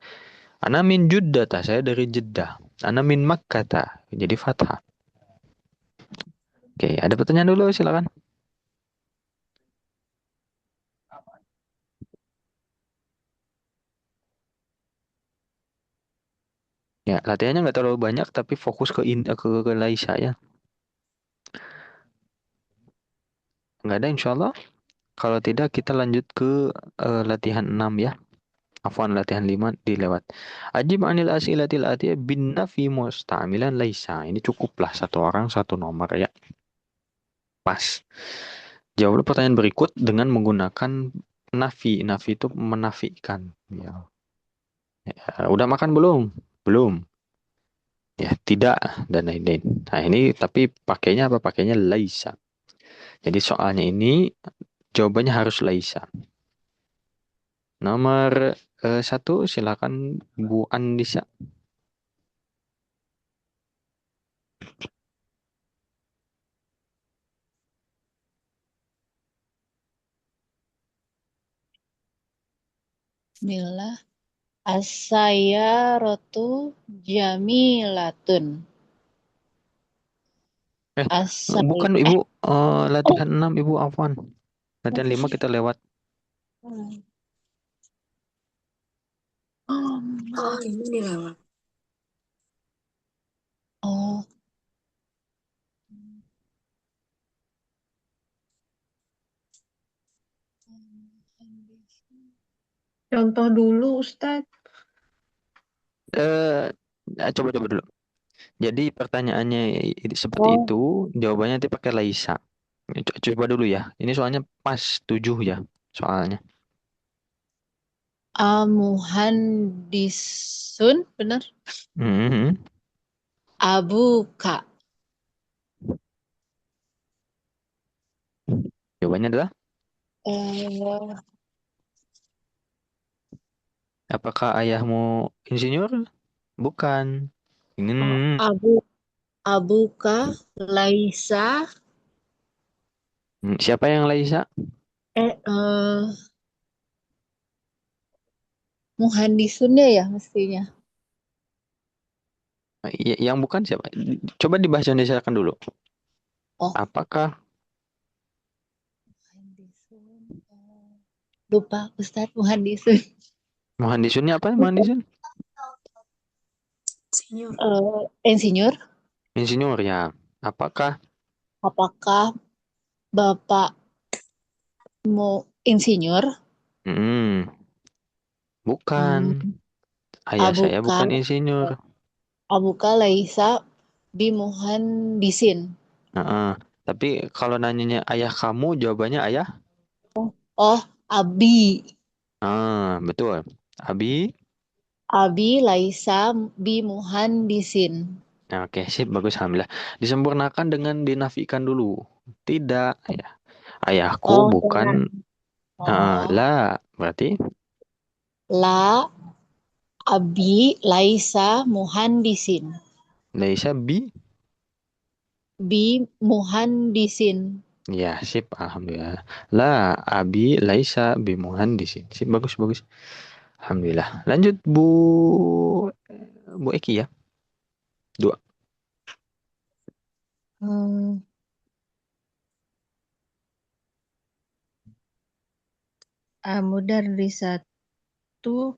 Ana min Juddata. Saya dari Jeddah. Ana min Makkata. Jadi fathah. Oke, ada pertanyaan dulu silakan. Ya, latihannya nggak terlalu banyak, tapi fokus ke Laisa ya. Nggak ada insya Allah. Kalau tidak, kita lanjut ke latihan 6 ya. Afwan, latihan 5 dilewat. Ajib anil asilatil atiyah bin nafi musta'milan laisa. Ini cukuplah satu orang satu nomor ya. Pas. Jawablah pertanyaan berikut dengan menggunakan nafi. Nafi itu menafikan. Ya. Ya, udah makan belum? Belum. Ya, tidak dan lain-lain. Nah, ini tapi pakainya apa? Pakainya laisa. Jadi soalnya ini jawabannya harus laisa. Nomor 1 silakan Bu Andisa. Bismillah. As-sayyaratu jamilatun. Bukan Ibu, latihan 6 Ibu Afwan. Latihan 5 kita lewat. Oh, ini dilewat. Oh, Contoh dulu Ustadz. Coba dulu. Jadi pertanyaannya seperti oh, itu, jawabannya nanti pakai laisa. Coba dulu ya. Ini soalnya pas 7 ya soalnya. Muhandisun, benar? Mhm. Abuka. Jawabannya adalah Eh, apakah ayahmu insinyur? Bukan. Ini abu abuka laisa siapa yang laisa? eh muhandisunnya ya mestinya. Yang bukan siapa? Coba dibahas Indonesia dulu. Oh, Apakah muhandisun. Lupa Ustadz muhandisun. Muhandisunnya apa? Muhandisun? Senior. Insinyur. Insinyur ya. Apakah Apakah Bapak mau insinyur? Hmm, bukan. Hmm, Ayah saya abuka bukan insinyur. abuka laisa bimuhandisin. Heeh. Tapi kalau nanyanya ayah kamu, jawabannya ayah? Oh, abi. Betul. Abi. Abi laisa bimuhandisin. Nah, oke, sip, bagus, alhamdulillah. Disempurnakan dengan dinafikan dulu. Tidak, ya. Ayahku Oh, bukan jangan. La berarti La abi laisa muhandisin. laisa bi. Bi muhandisin. Ya, sip. Alhamdulillah. La abi laisa bi muhandisin. Sip, bagus bagus. Alhamdulillah. Lanjut Bu Eki ya. Dua. Hmm, Mudarrisatu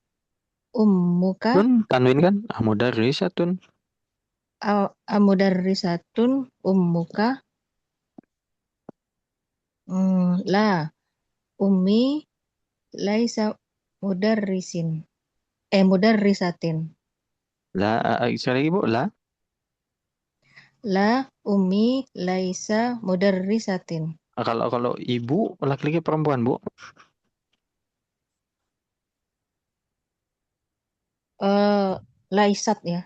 ummuka Tanwin kan? Mudarrisatun. mudarrisatun ummuka la ummi laisa mudarrisin mudarrisatin La, sekali lagi Bu. La. la ummi laisa mudarrisatin Kalau ibu laki-laki perempuan Bu. laisat ya.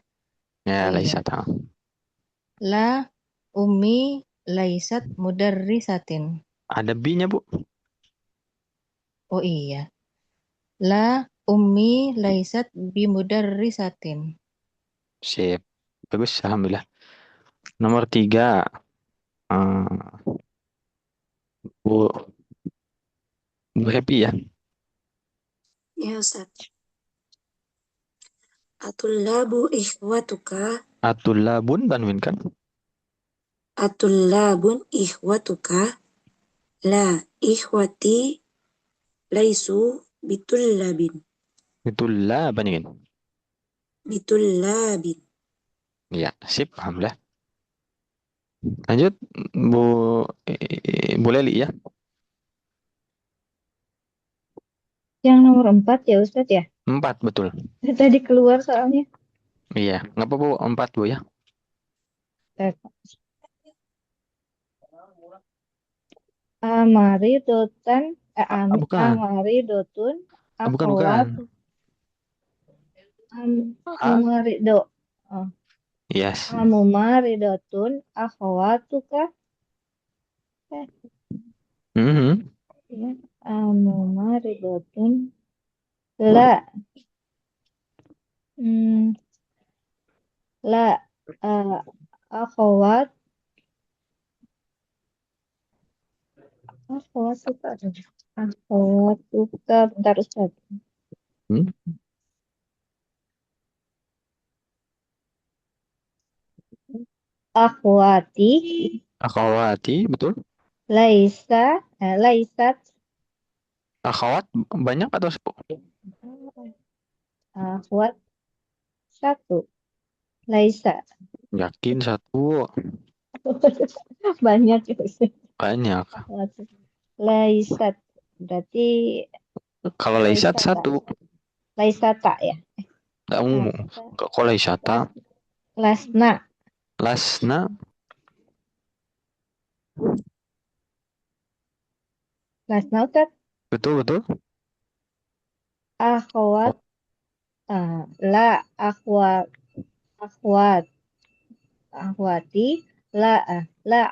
Ya, Oh iya, laisa ta. la ummi laisat mudarrisatin. Ada bi-nya Bu. Oh iya, la ummi laisat bimudarrisatin. Sip. Bagus, alhamdulillah. Nomor 3. Bu Bu Happy ya. Ya Ustaz. Atullabu ikhwatuka. Atullabun tanwin kan? Atullabun ikhwatuka. La ikhwati laisu bitullabin. Itulah bandingin. Bitullabin. Ya, sip, alhamdulillah. Lanjut Bu Bu Leli ya. Yang nomor 4 ya Ustadz ya? 4 betul. Tadi keluar soalnya. Iya, nggak apa-apa Bu, 4 Bu ya. Amari dotan, Bukan. amari dotun, Bukan. akhwat, amari do, Yes. amumari dotun, akhwatuka, Mhm. ya, amumari dotun, la, la, akhwat, akhwatuka, bentar Ustaz. Hmm? Akhwati, Akhwati, betul. laisat, Akhwat banyak atau satu? akhwat, satu, laisa. Yakin satu. Banyak ya Ustaz. Banyak. Laisat berarti Kalau laisat satu. laisata ya. Nggak umum. Kok laisata? Lasna. Lasna. Lasna Ustaz. Betul. Akhwat. La akhwat. Akhwati. La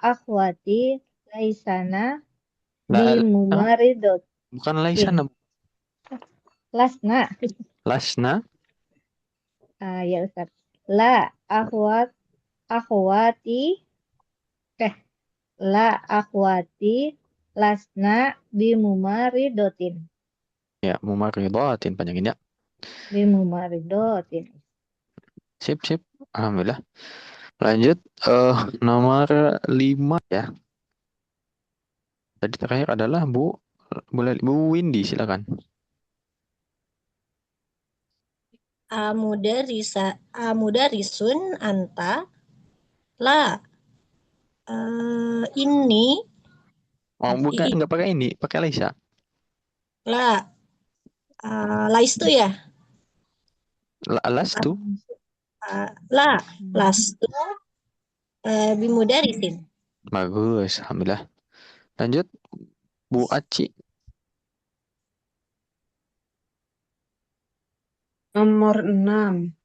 akhwati. Laisana. Bimumaridot. Bukan laisana. Lasna. Lasna. Ya Ustaz. La akhwati. La akhwati. Lasna bimumaridotin. Ya, mumaridatin panjangin ya. Bimumaridotin. Sip. Alhamdulillah. Lanjut nomor 5 ya. Tadi terakhir adalah Bu Windy, silakan. Amudarisun anta la ini Bukan, nggak pakai ini, pakai Laisa. la laistu ya. Lastu. Lastu bimudarisin. Bagus, alhamdulillah. Lanjut Bu Aci. Nomor 6.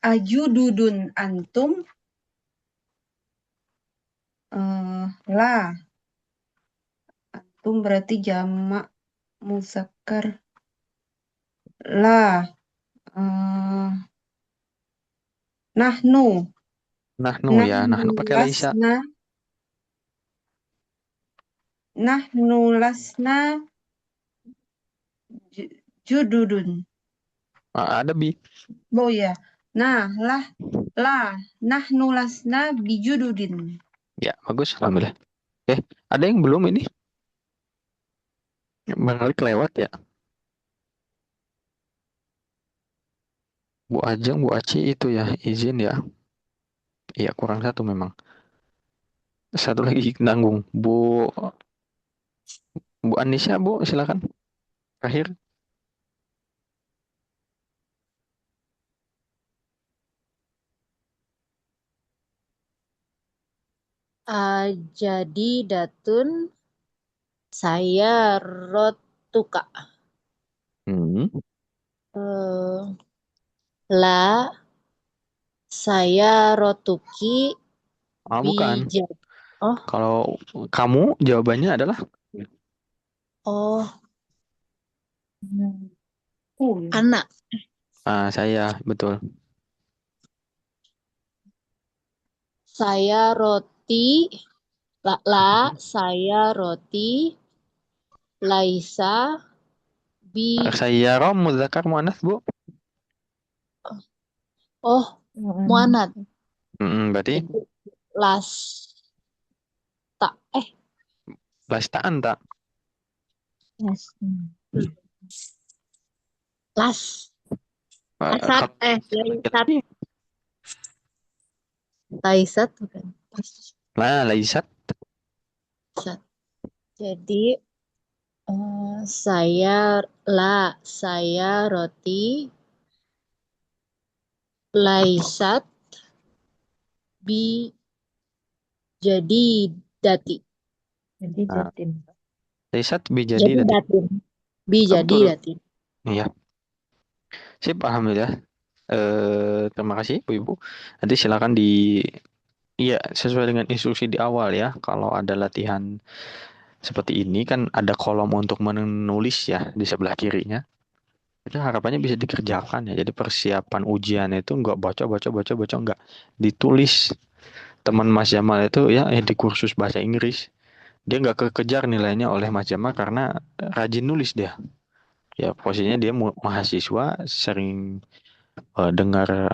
Ajududun antum la Antum berarti jamak muzakkar. Lah. Nahnu. Nahnu ya, Nahnu nahnu pakai laisa. lasna. Nahnu lasna jududun. Ada bi. Oh ya. Nah, nahnu lasna bijududin. Ya, bagus. Alhamdulillah. Ada yang belum ini? Barangkali kelewat ya. Bu Ajeng, Bu Aci itu ya, izin ya. Iya, kurang satu memang. Satu lagi nanggung. Bu Anisya, Bu, silakan. Terakhir. Jadi datun saya rotuka. La saya rotuki Bukan. bijak. Kalau kamu jawabannya adalah Anak. saya, betul. Saya roti. Saya roti. Laisa Saya rom muzakkar muannats, Bu. muannat. Berarti lastaan tak? Laisat bukan. Nah, laisat. Jadi saya roti laisat jadi dati. Jadi jatim. Laisat bijadi Jadi dati. datin. Jadi Betul. datin. Iya. Sip, alhamdulillah. Terima kasih Bu-Ibu. Nanti silakan iya, sesuai dengan instruksi di awal ya. Kalau ada latihan seperti ini kan ada kolom untuk menulis ya di sebelah kirinya. Itu harapannya bisa dikerjakan ya. Jadi persiapan ujian itu nggak baca nggak ditulis. Teman Mas Jamal itu ya di kursus bahasa Inggris dia nggak kekejar nilainya oleh Mas Jamal karena rajin nulis dia. Ya posisinya dia mahasiswa sering dengar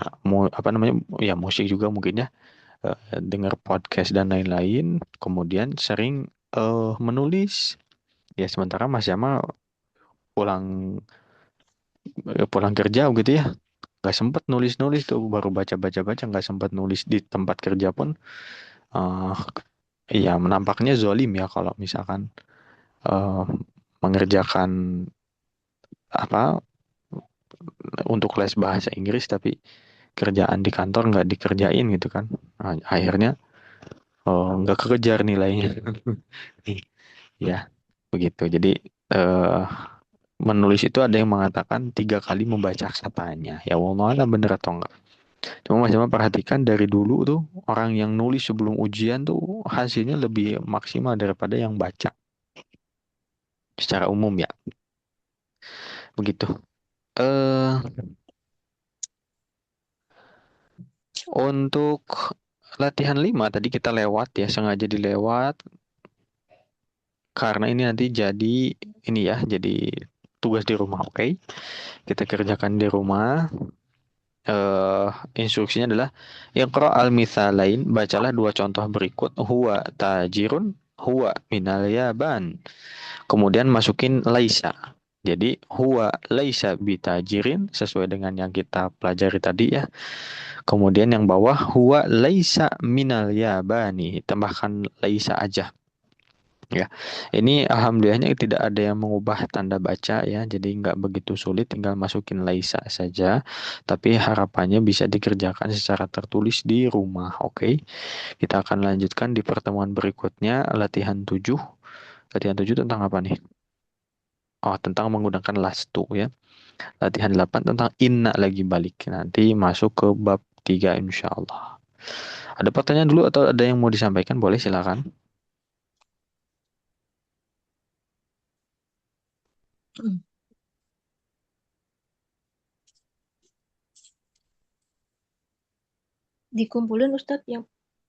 ya musik juga mungkin ya, dengar podcast dan lain-lain, kemudian sering menulis. Ya sementara Mas Jamal pulang pulang kerja gitu ya, nggak sempet nulis-nulis tuh, baru baca-baca nggak sempet nulis di tempat kerja pun. eh ya menampaknya zolim ya kalau misalkan eh, mengerjakan apa untuk les bahasa Inggris tapi kerjaan di kantor nggak dikerjain gitu kan. Nah, akhirnya nggak kekejar nilainya. Ya begitu. Jadi eh, menulis itu ada yang mengatakan 3 kali membaca katanya. Ya Allah, bener atau enggak? Cuma macam perhatikan dari dulu tuh orang yang nulis sebelum ujian tuh hasilnya lebih maksimal daripada yang baca secara umum ya. Begitu. Untuk latihan 5 tadi kita lewat ya, sengaja dilewat karena ini nanti jadi ini ya, jadi tugas di rumah. Oke. Kita kerjakan di rumah. Instruksinya adalah Iqra al-mithalain, bacalah 2 contoh berikut. Huwa tajirun, huwa minal yaban. Kemudian masukin laisa. Jadi huwa laisa bitajirin sesuai dengan yang kita pelajari tadi ya. Kemudian yang bawah huwa laisa minal yabani, tambahkan laisa aja. Ya, ini alhamdulillahnya tidak ada yang mengubah tanda baca ya, jadi nggak begitu sulit, tinggal masukin laisa saja. Tapi harapannya bisa dikerjakan secara tertulis di rumah. Oke, kita akan lanjutkan di pertemuan berikutnya, latihan 7. Latihan 7 tentang apa nih? Oh, tentang menggunakan last to ya. Latihan 8 tentang inna lagi balik. Nanti masuk ke bab 3 insya Allah. Ada pertanyaan dulu atau ada yang mau disampaikan? Boleh silakan. Dikumpulin Ustadz yang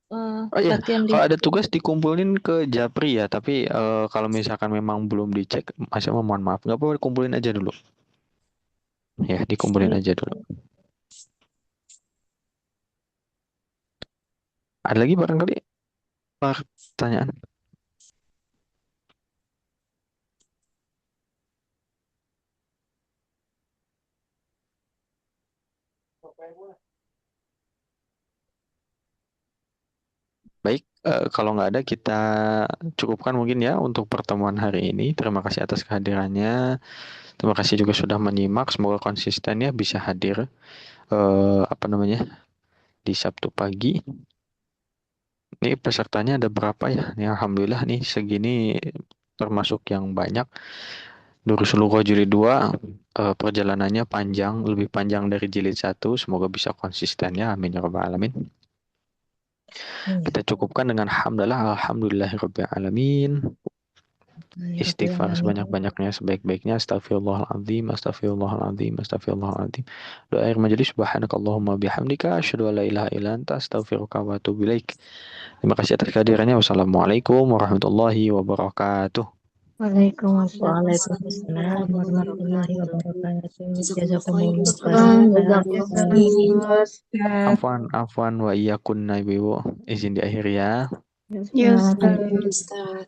Oh iya, latihan kalau ada 5. tugas dikumpulin ke Japri ya, tapi kalau misalkan memang belum dicek, masih mohon maaf, nggak apa-apa dikumpulin aja dulu. Ya, dikumpulin aja dulu. Ada lagi barangkali pertanyaan? Baik, kalau nggak ada kita cukupkan mungkin ya untuk pertemuan hari ini. Terima kasih atas kehadirannya. Terima kasih juga sudah menyimak. Semoga konsisten ya bisa hadir apa namanya di Sabtu pagi. Ini pesertanya ada berapa ya? Ini alhamdulillah nih segini termasuk yang banyak. Durus Lughah jilid 2 perjalanannya panjang, lebih panjang dari jilid 1. Semoga bisa konsisten ya. Amin ya rabbal alamin. Kita cukupkan dengan alhamdulillahirabbil alamin. Istighfar sebanyak-banyaknya, sebaik-baiknya. Astagfirullahaladzim, astagfirullahaladzim, astagfirullahaladzim. Doa akhir majelis. Subhanakallahumma bihamdika asyhadu an la ilaha illa anta astaghfiruka wa atubu ilaik. Terima kasih atas kehadirannya. Wassalamualaikum warahmatullahi wabarakatuh. Waalaikumsalam Waalaikumsalam warahmatullahi wabarakatuh. Jazakumullah Waalaikumsalam. khairan. Jazakumullah, Ustaz. Afwan wa iyyakunna ibu. Izin di akhir ya. Ya, Ustaz. Ustaz. Ustaz.